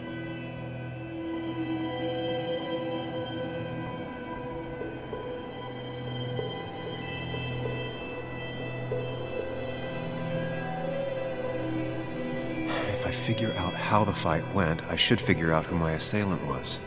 Speaker 1: how the fight went, I should figure out who my assailant was.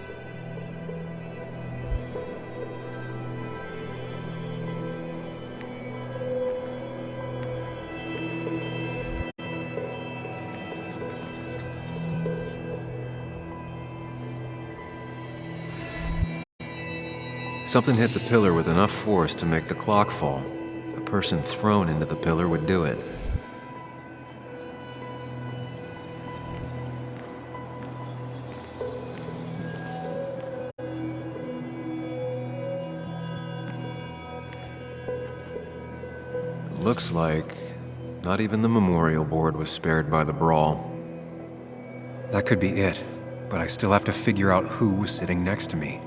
Speaker 1: Something hit the pillar with enough force to make the clock fall. A person thrown into the pillar would do it. Looks like not even the memorial board was spared by the brawl. That could be it, but I still have to figure out who was sitting next to me.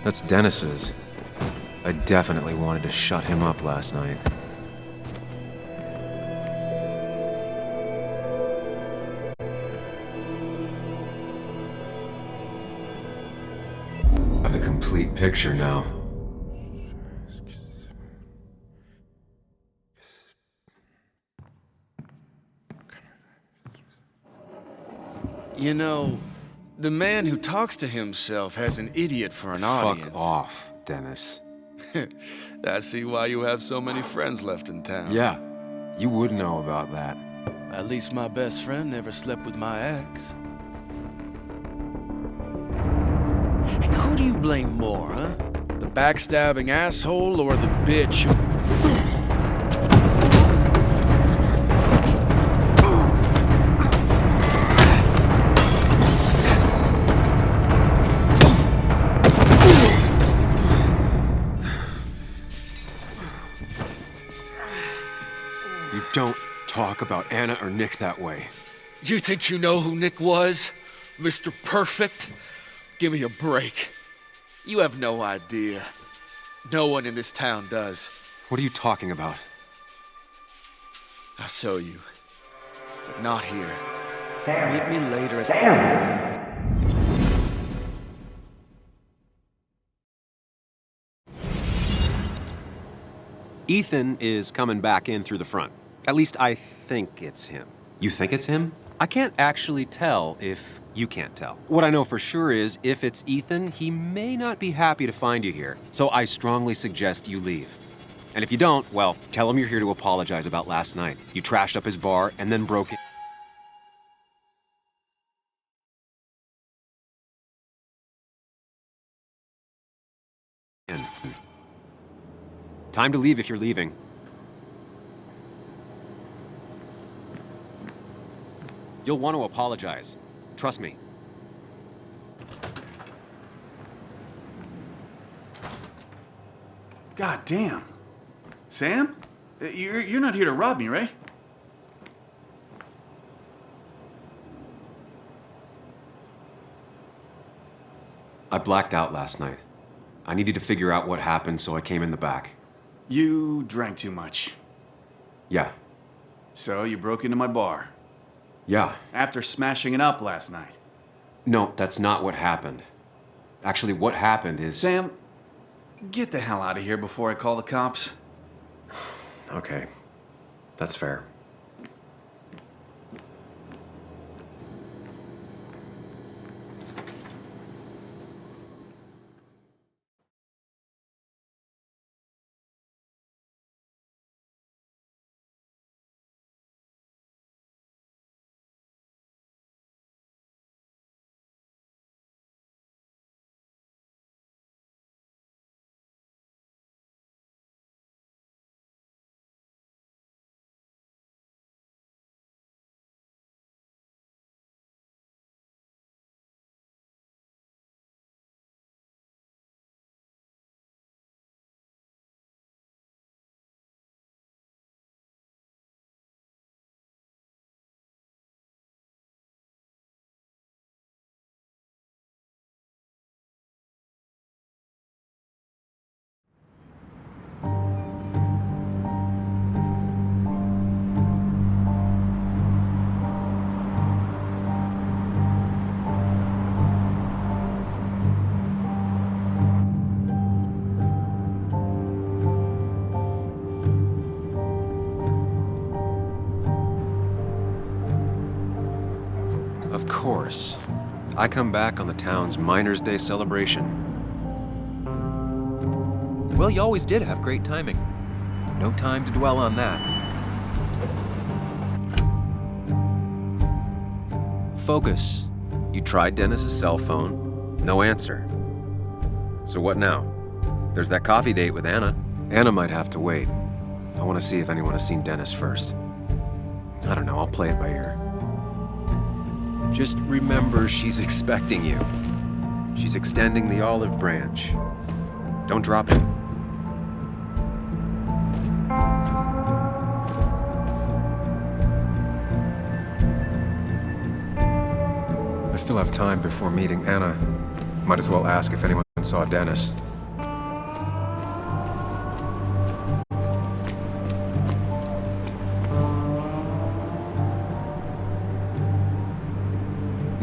Speaker 1: That's Dennis's. I definitely wanted to shut him up last night. I have the complete picture now.
Speaker 3: You know, the man who talks to himself has an idiot for an audience.
Speaker 13: Fuck off, Dennis.
Speaker 3: I see why you have so many friends left in town.
Speaker 13: Yeah, you would know about that.
Speaker 3: At least my best friend never slept with my ex. Who do you blame more, huh? The backstabbing asshole or the bitch who...
Speaker 13: Don't talk about Anna or Nick that way.
Speaker 3: You think you know who Nick was? Mr. Perfect? Give me a break. You have no idea. No one in this town does.
Speaker 13: What are you talking about?
Speaker 3: I'll show you. But not here. Meet me later at...
Speaker 13: Ethan is coming back in through the front. At least I think it's him. You think it's him? I can't actually tell if you can't tell. What I know for sure is, if it's Ethan, he may not be happy to find you here. So I strongly suggest you leave. And if you don't, well, tell him you're here to apologize about last night. You trashed up his bar and then broke it. Time to leave if you're leaving. You'll want to apologize. Trust me.
Speaker 14: God damn. Sam? You're not here to rob me, right?
Speaker 13: I blacked out last night. I needed to figure out what happened, so I came in the back.
Speaker 14: You drank too much.
Speaker 13: Yeah.
Speaker 14: So you broke into my bar.
Speaker 13: Yeah.
Speaker 14: After smashing it up last night.
Speaker 13: No, that's not what happened. Actually, what happened is...
Speaker 14: Sam, get the hell out of here before I call the cops.
Speaker 1: Okay. That's fair. course. I come back on the town's Miners' Day celebration.
Speaker 13: Well, you always did have great timing. No time to dwell on that.
Speaker 1: Focus. You tried Dennis's cell phone. No answer. So what now? There's that coffee date with Anna. Anna might have to wait. I want to see if anyone has seen Dennis first. I don't know, I'll play it by ear. Just remember she's expecting you. She's extending the olive branch. Don't drop it. I still have time before meeting Anna. Might as well ask if anyone saw Dennis.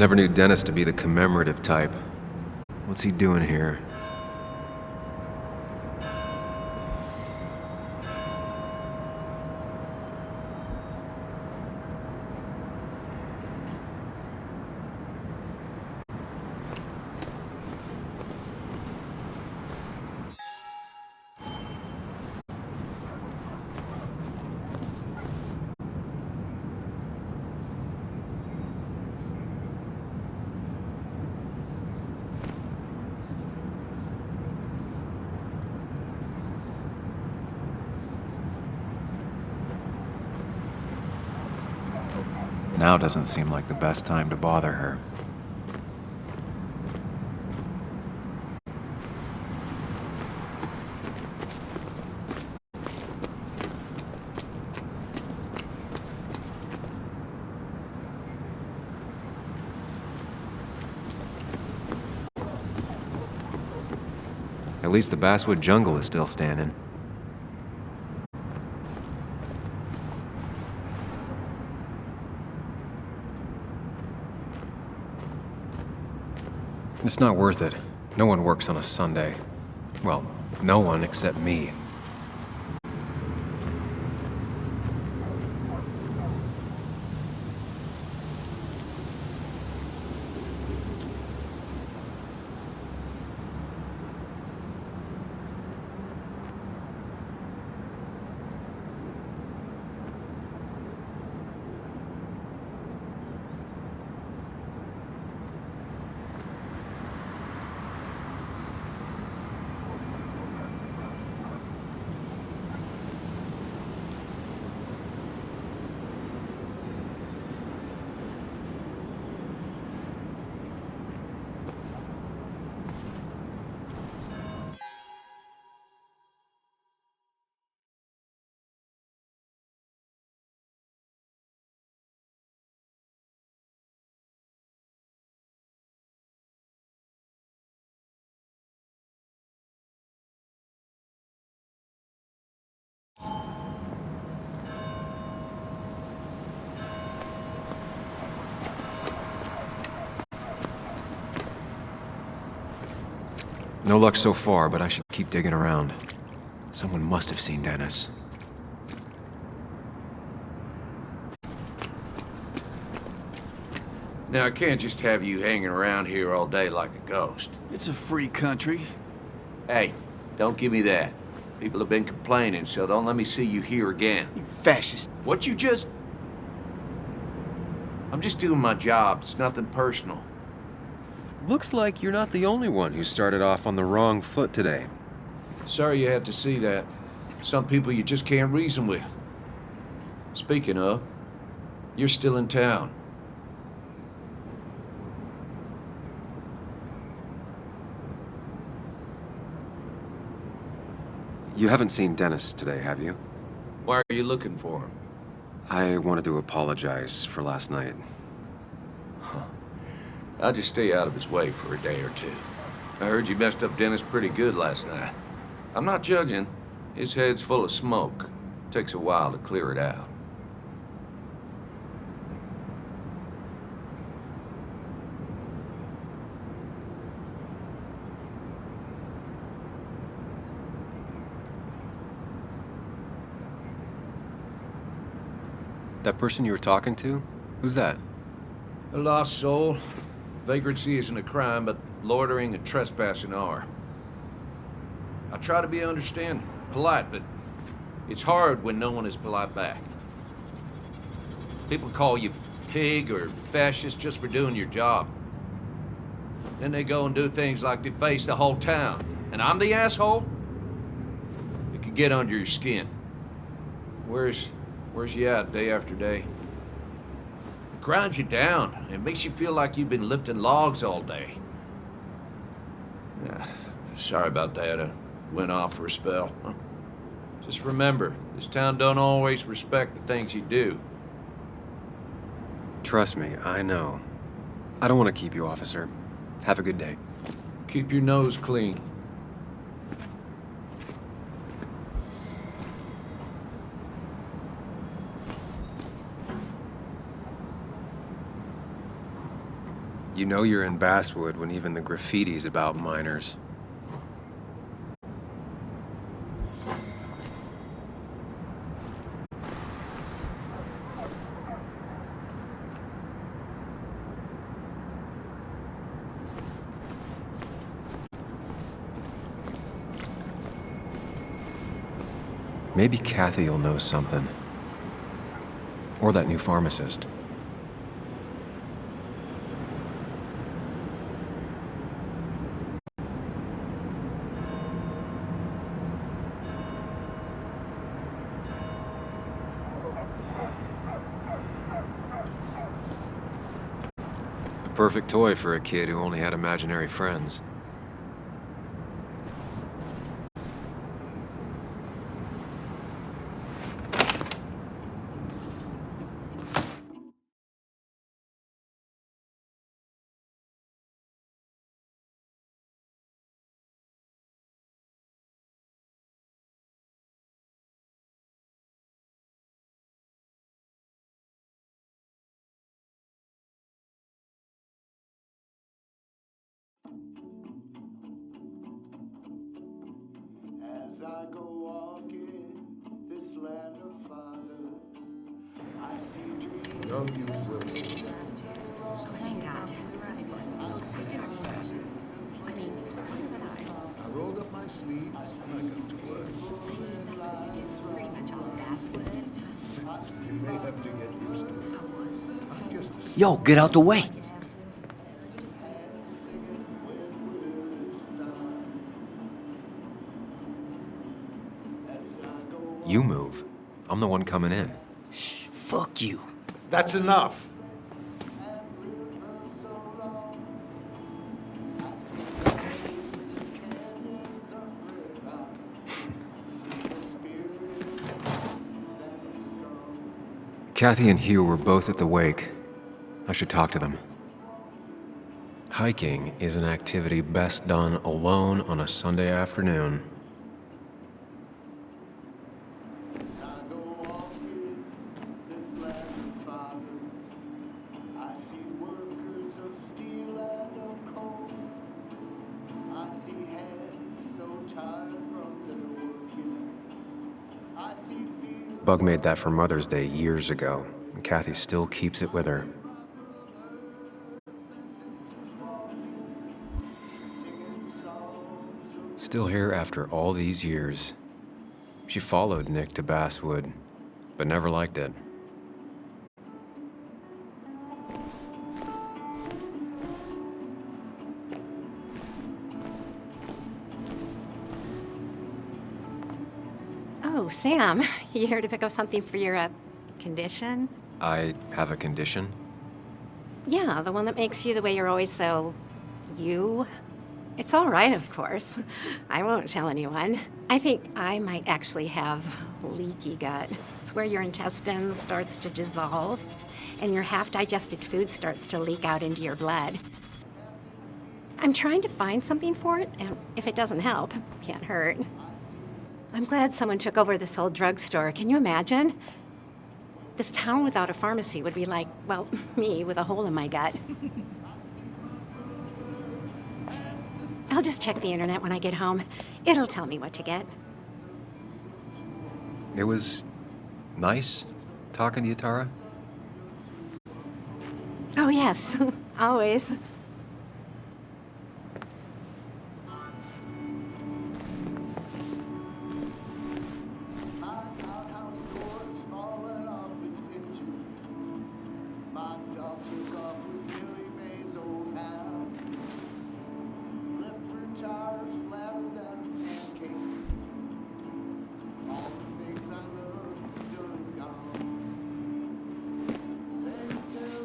Speaker 1: Never knew Dennis to be the commemorative type. What's he doing here? Now doesn't seem like the best time to bother her. At least the basswood jungle is still standing. It's not worth it. No one works on a Sunday. Well, no one except me. No luck so far, but I should keep digging around. Someone must have seen Dennis.
Speaker 3: Now, I can't just have you hanging around here all day like a ghost.
Speaker 2: It's a free country.
Speaker 3: Hey, don't give me that. People have been complaining, so don't let me see you here again.
Speaker 2: You fascist.
Speaker 3: What you just... I'm just doing my job. It's nothing personal.
Speaker 1: Looks like you're not the only one who started off on the wrong foot today.
Speaker 3: Sorry you had to see that. Some people you just can't reason with. Speaking of, you're still in town.
Speaker 1: You haven't seen Dennis today, have you?
Speaker 3: Why are you looking for him?
Speaker 1: I wanted to apologize for last night.
Speaker 3: I'll just stay out of his way for a day or two. I heard you messed up Dennis pretty good last night. I'm not judging. His head's full of smoke. Takes a while to clear it out.
Speaker 1: That person you were talking to? Who's that?
Speaker 15: A lost soul. Vagrancy isn't a crime, but loitering and trespassing are. I try to be understanding, polite, but it's hard when no one is polite back. People call you pig or fascist just for doing your job. Then they go and do things like deface the whole town. And I'm the asshole? It can get under your skin. Where's you at day after day? It grinds you down. It makes you feel like you've been lifting logs all day. Sorry about that. I went off for a spell. Just remember, this town don't always respect the things you do.
Speaker 1: Trust me, I know. I don't want to keep you, officer. Have a good day.
Speaker 15: Keep your nose clean.
Speaker 1: You know you're in Basswood when even the graffiti's about minors. Maybe Kathy will know something. Or that new pharmacist. A perfect toy for a kid who only had imaginary friends.
Speaker 16: As I go walking this land of fathers, I see dreams.
Speaker 7: No, you will.
Speaker 6: Thank God.
Speaker 7: I rolled up my sleeves and I got to work.
Speaker 6: Pretty much all Basswood.
Speaker 7: You may have to get used to it. I'm just
Speaker 5: Yo, get out the way.
Speaker 1: You move. I'm the one coming in.
Speaker 5: Fuck you.
Speaker 7: That's enough.
Speaker 1: Kathy and Hugh were both at the wake. I should talk to them. Hiking is an activity best done alone on a Sunday afternoon. Bug made that for Mother's Day years ago, and Kathy still keeps it with her. Still here after all these years. She followed Nick to Basswood, but never liked it.
Speaker 6: Oh, Sam, you here to pick up something for your, condition?
Speaker 1: I have a condition?
Speaker 6: Yeah, the one that makes you the way you're always so... you? It's all right, of course. I won't tell anyone. I think I might actually have leaky gut. It's where your intestine starts to dissolve, and your half-digested food starts to leak out into your blood. I'm trying to find something for it, and if it doesn't help, can't hurt. I'm glad someone took over this old drugstore. Can you imagine? This town without a pharmacy would be like, well, me with a hole in my gut. I'll just check the internet when I get home. It'll tell me what to get.
Speaker 1: It was nice talking to you, Tara.
Speaker 6: Oh, yeah. Yes, always.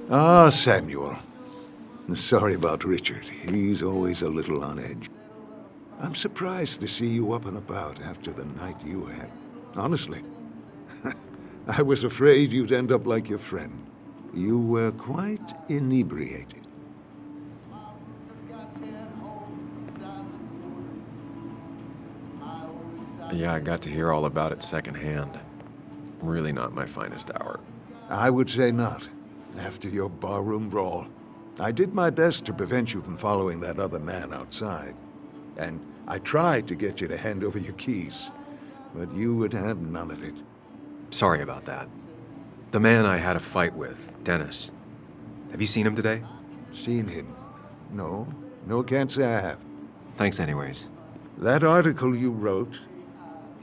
Speaker 7: Ah, Samuel. Sorry about Richard. He's always a little on edge. I'm surprised to see you up and about after the night you had. Honestly. I was afraid you'd end up like your friend. You were quite inebriated.
Speaker 1: Yeah, I got to hear all about it secondhand. Really not my finest hour.
Speaker 7: I would say not. After your barroom brawl, I did my best to prevent you from following that other man outside. And I tried to get you to hand over your keys, but you would have none of it.
Speaker 1: Sorry about that. The man I had a fight with, Dennis. Have you seen him today?
Speaker 7: Seen him? No. No, can't say I have.
Speaker 1: Thanks anyways.
Speaker 7: That article you wrote,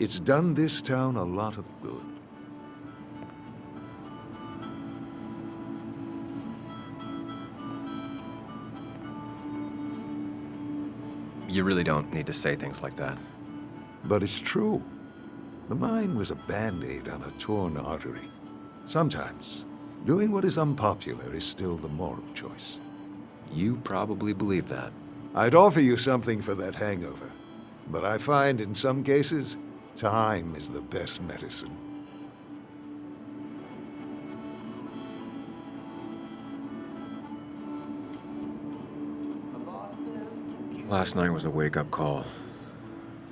Speaker 7: it's done this town a lot of good.
Speaker 1: You really don't need to say things like that.
Speaker 7: But it's true. The mine was a band-aid on a torn artery. Sometimes, doing what is unpopular is still the moral choice.
Speaker 1: You probably believe that.
Speaker 7: I'd offer you something for that hangover, but I find in some cases, time is the best medicine.
Speaker 1: Last night was a wake-up call.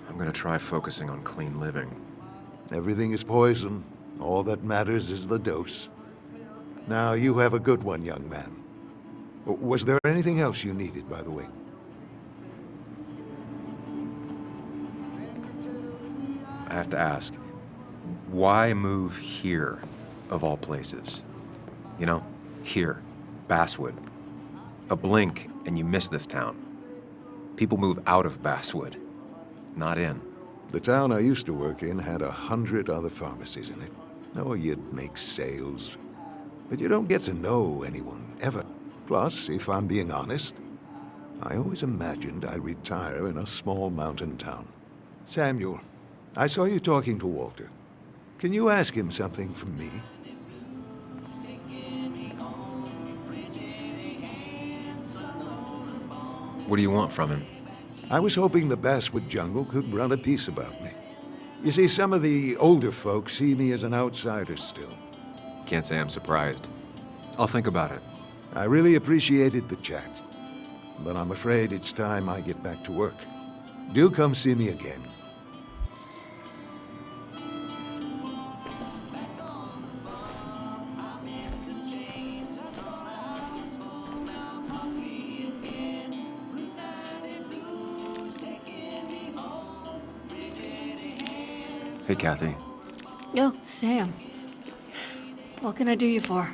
Speaker 1: I'm gonna try focusing on clean living.
Speaker 7: Everything is poison. All that matters is the dose. Now, you have a good one, young man. Was there anything else you needed, by the way?
Speaker 1: I have to ask, why move here, of all places? You know, here, Basswood. A blink and you miss this town. People move out of Basswood, not in.
Speaker 7: The town I used to work in had 100 other pharmacies in it. Oh, you'd make sales. But you don't get to know anyone, ever. Plus, if I'm being honest, I always imagined I'd retire in a small mountain town. Samuel, I saw you talking to Walter. Can you ask him something from me?
Speaker 1: What do you want from him?
Speaker 7: I was hoping the Basswood jungle could run a piece about me. You see, some of the older folks see me as an outsider still.
Speaker 1: Can't say I'm surprised. I'll think about it.
Speaker 7: I really appreciated the chat, but I'm afraid it's time I get back to work. Do come see me again.
Speaker 1: Hey, Kathy.
Speaker 8: Oh, Sam. What can I do you for?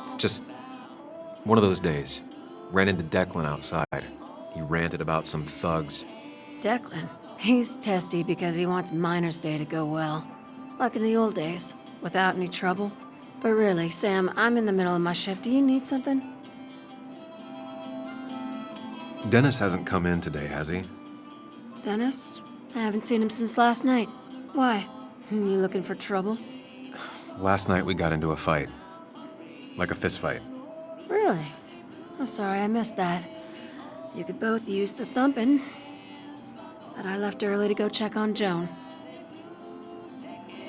Speaker 1: It's just one of those days. Ran into Declan outside. He ranted about some thugs.
Speaker 8: Declan. He's testy because he wants Miner's Day to go well. Like in the old days, without any trouble. But really, Sam, I'm in the middle of my shift. Do you need something?
Speaker 1: Dennis hasn't come in today, has he?
Speaker 8: Dennis? I haven't seen him since last night. Why? You looking for trouble?
Speaker 1: Last night we got into a fight. Like a fist fight.
Speaker 8: Really? I'm sorry I missed that. You could both use the thumping. But I left early to go check on Joan.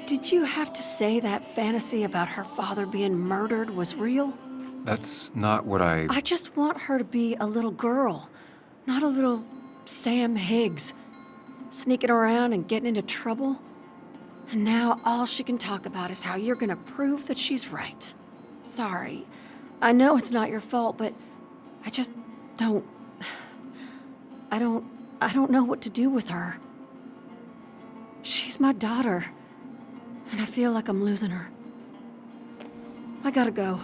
Speaker 8: Did you have to say that fantasy about her father being murdered was real?
Speaker 1: That's not what I
Speaker 8: just want her to be a little girl, not a little Sam Higgs, sneaking around and getting into trouble. And now all she can talk about is how you're gonna prove that she's right. Sorry. I know it's not your fault, but I just don't... I don't I don't know what to do with her. She's my daughter, and I feel like I'm losing her. I gotta go.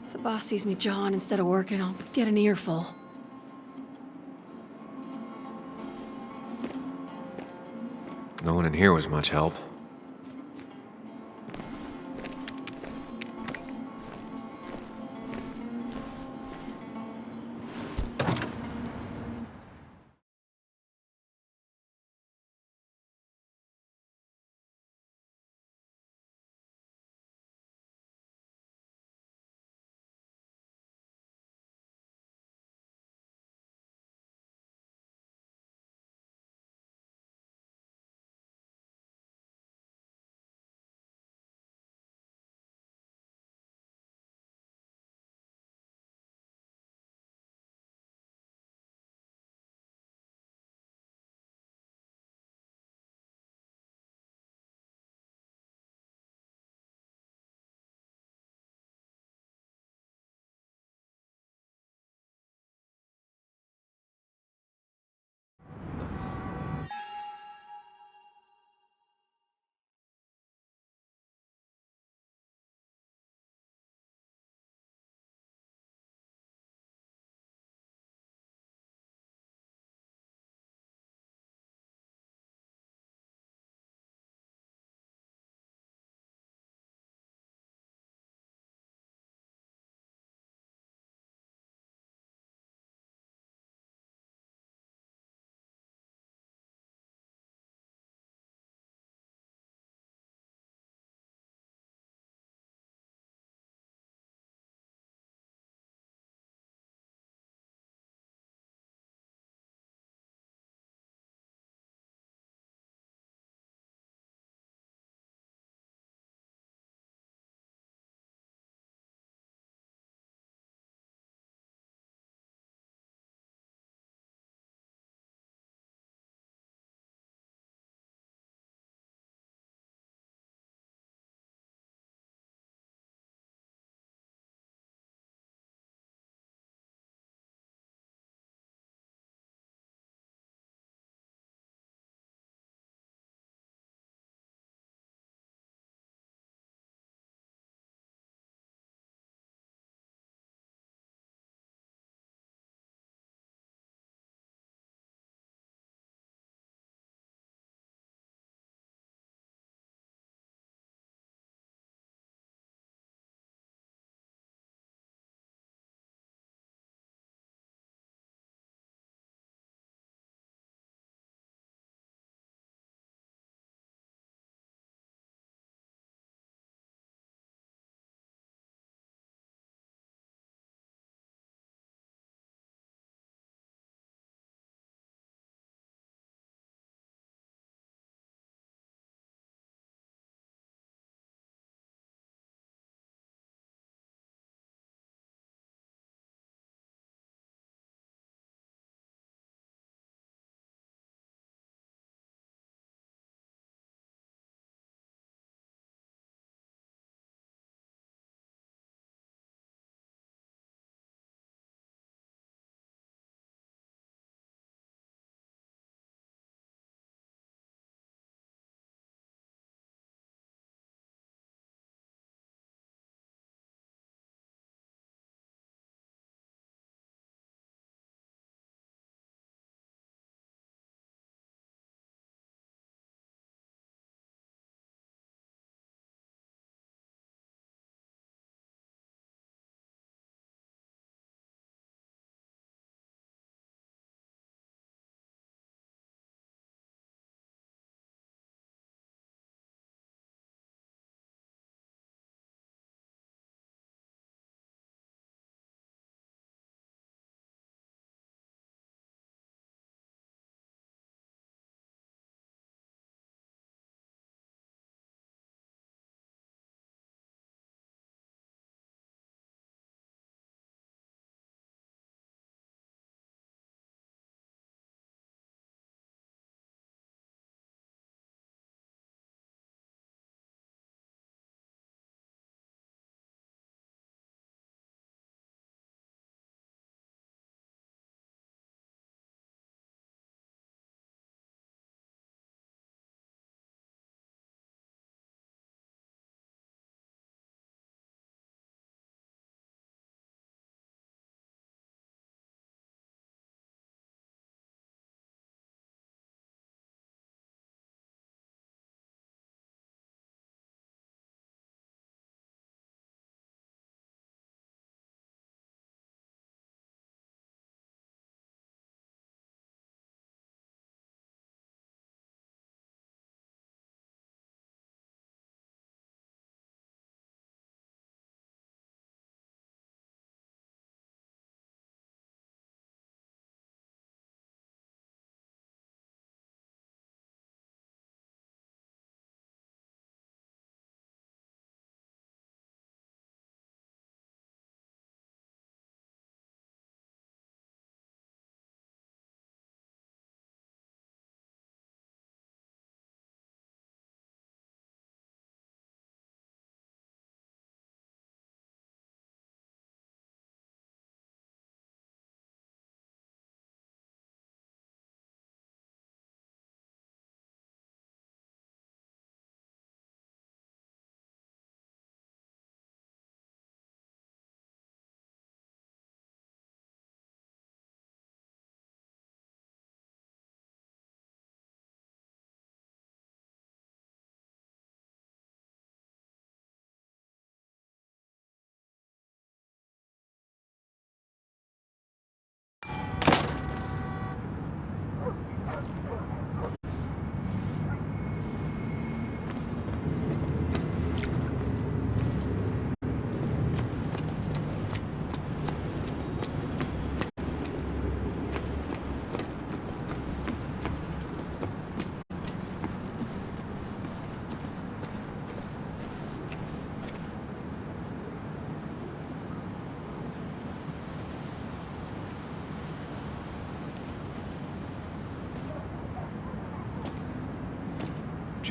Speaker 8: If the boss sees me jawing instead of working, I'll get an earful.
Speaker 1: No one in here was much help.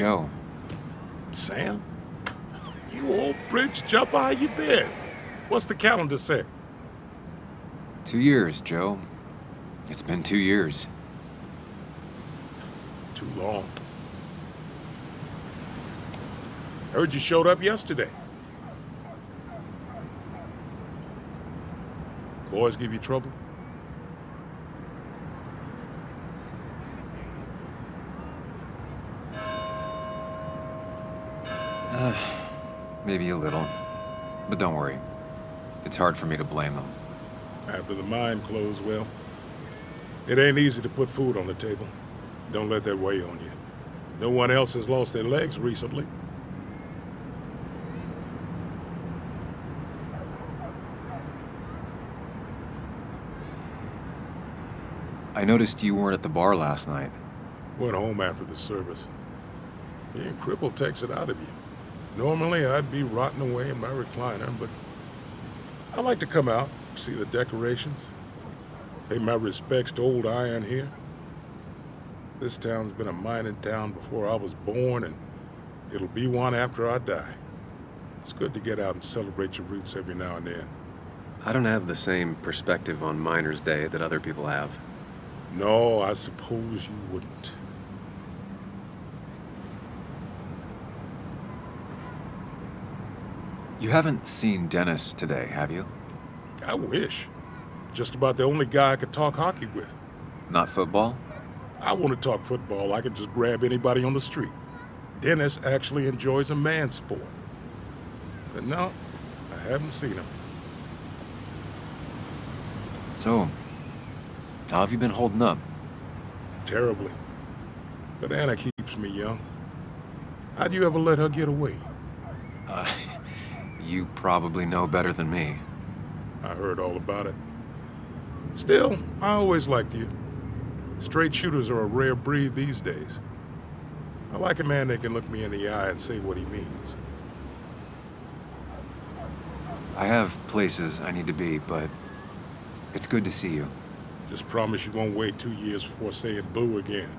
Speaker 1: Joe.
Speaker 17: Sam? You old bridge jumper, how you been? What's the calendar say?
Speaker 1: 2 years, Joe. It's been 2 years.
Speaker 17: Too long. Heard you showed up yesterday. Boys give you trouble?
Speaker 1: Maybe a little. But don't worry. It's hard for me to blame them.
Speaker 17: After the mine closed, well, it ain't easy to put food on the table. Don't let that weigh on you. No one else has lost their legs recently.
Speaker 1: I noticed you weren't at the bar last night.
Speaker 17: Went home after the service. Being crippled takes it out of you. Normally, I'd be rotting away in my recliner, but I like to come out, see the decorations, pay my respects to old iron here. This town's been a mining town before I was born, and it'll be one after I die. It's good to get out and celebrate your roots every now and then.
Speaker 1: I don't have the same perspective on Miners' Day that other people have.
Speaker 17: No, I suppose you wouldn't.
Speaker 1: You haven't seen Dennis today, have you?
Speaker 17: I wish. Just about the only guy I could talk hockey with.
Speaker 1: Not football?
Speaker 17: I want to talk football. I can just grab anybody on the street. Dennis actually enjoys a man's sport. But no, I haven't seen him.
Speaker 1: So, how have you been holding up?
Speaker 17: Terribly. But Anna keeps me young. How'd you ever let her get away?
Speaker 1: You probably know better than me.
Speaker 17: I heard all about it. Still, I always liked you. Straight shooters are a rare breed these days. I like a man that can look me in the eye and say what he means.
Speaker 1: I have places I need to be, but it's good to see you.
Speaker 17: Just promise you won't wait 2 years before saying boo again.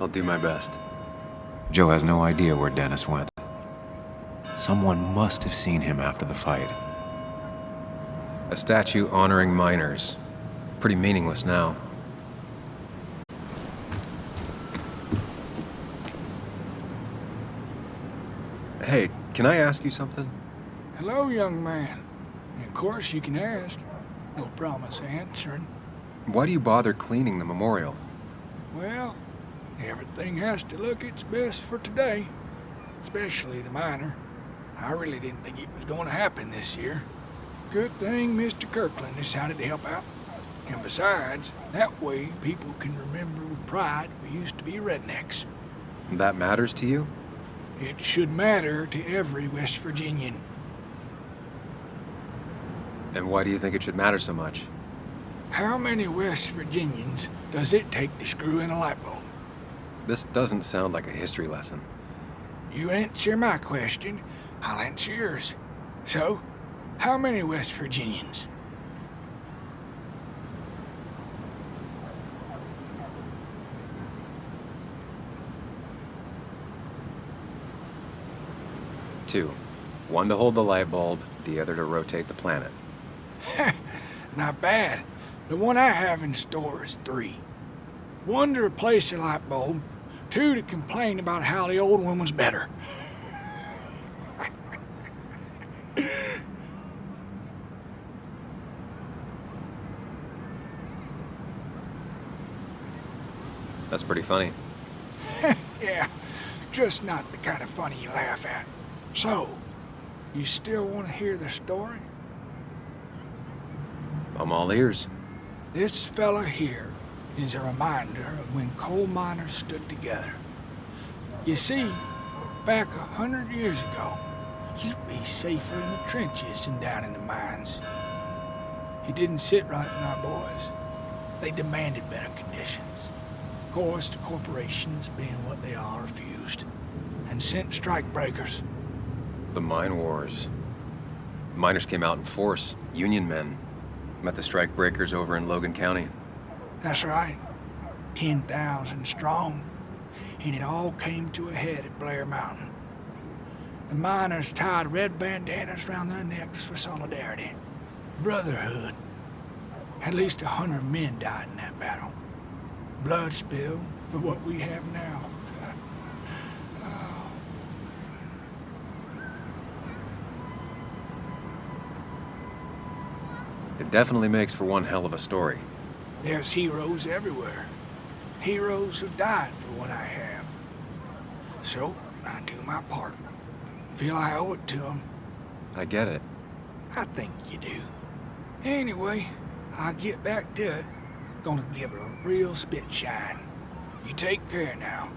Speaker 1: I'll do my best. Joe has no idea where Dennis went. Someone must have seen him after the fight. A statue honoring miners. Pretty meaningless now. Hey, can I ask you something?
Speaker 18: Hello, young man. Of course you can ask. No promise answering.
Speaker 1: Why do you bother cleaning the memorial?
Speaker 18: Well, everything has to look its best for today. Especially the miner. I really didn't think it was going to happen this year. Good thing Mr. Kirkland decided to help out. And besides, that way people can remember with pride we used to be rednecks.
Speaker 1: That matters to you?
Speaker 18: It should matter to every West Virginian.
Speaker 1: And why do you think it should matter so much?
Speaker 18: How many West Virginians does it take to screw in a light bulb?
Speaker 1: This doesn't sound like a history lesson.
Speaker 18: You answer my question, I'll answer yours. So, how many West Virginians?
Speaker 1: Two. One to hold the light bulb, the other to rotate the planet.
Speaker 18: Not bad. The one I have in store is 3. 1 to replace the light bulb, 2 to complain about how the old one was better.
Speaker 1: That's pretty funny.
Speaker 18: Yeah, just not the kind of funny you laugh at. So, you still want to hear the story?
Speaker 1: I'm all ears.
Speaker 18: This fella here is a reminder of when coal miners stood together. You see, back 100 years ago, you'd be safer in the trenches than down in the mines. It didn't sit right with our boys. They demanded better conditions. Of course, the corporations, being what they are, refused and sent strikebreakers.
Speaker 1: The mine wars. Miners came out in force. Union men met the strikebreakers over in Logan County.
Speaker 18: That's right. 10,000 strong. and it all came to a head at Blair Mountain. The miners tied red bandanas around their necks for solidarity, brotherhood. At least 100 men died in that battle. Blood spilled for what we have now.
Speaker 1: It definitely makes for one hell of a story.
Speaker 18: There's heroes everywhere. Heroes who died for what I have. So, I do my part. Feel I owe it to them.
Speaker 1: I get it.
Speaker 18: I think you do. Anyway, I'll get back to it. Gonna give it a real spit shine. You take care now.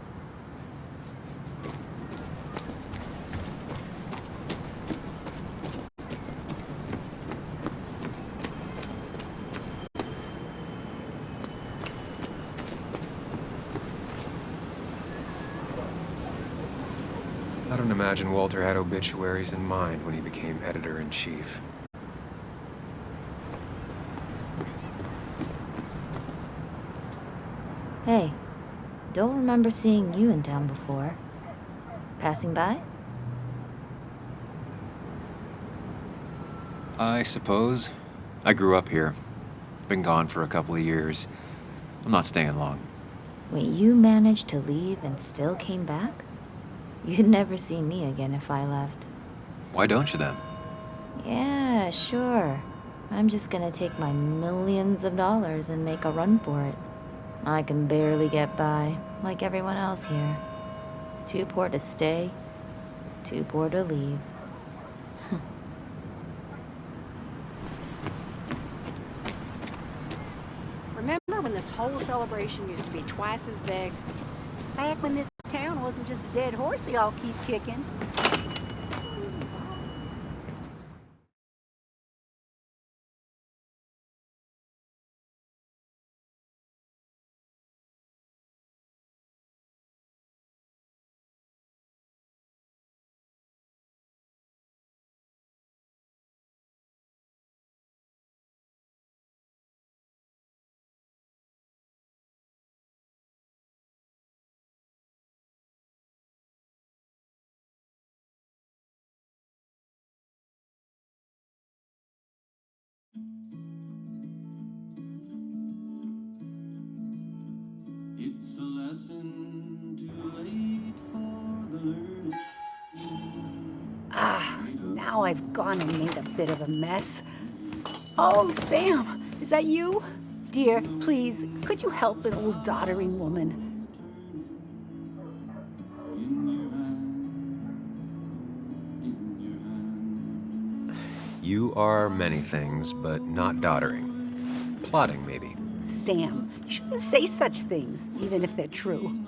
Speaker 1: I don't imagine Walter had obituaries in mind when he became editor-in-chief.
Speaker 19: Hey, don't remember seeing you in town before. Passing by?
Speaker 1: I suppose. I grew up here. Been gone for a couple of years. I'm not staying long.
Speaker 19: Wait, you managed to leave and still came back? You'd never see me again if I left.
Speaker 1: Why don't you then?
Speaker 19: Yeah, sure. I'm just gonna take my millions of dollars and make a run for it. I can barely get by, like everyone else here. Too poor to stay, too poor to leave.
Speaker 6: Remember when this whole celebration used to be twice as big? Back when this town wasn't just a dead horse we all keep kicking.
Speaker 16: It's a lesson too late for the learning.
Speaker 6: Now I've gone and made a bit of a mess. Oh, Sam, is that you? Dear, please, could you help an old doddering woman?
Speaker 1: You are many things, but not doddering. Plotting, maybe.
Speaker 6: Sam, you shouldn't say such things, even if they're true.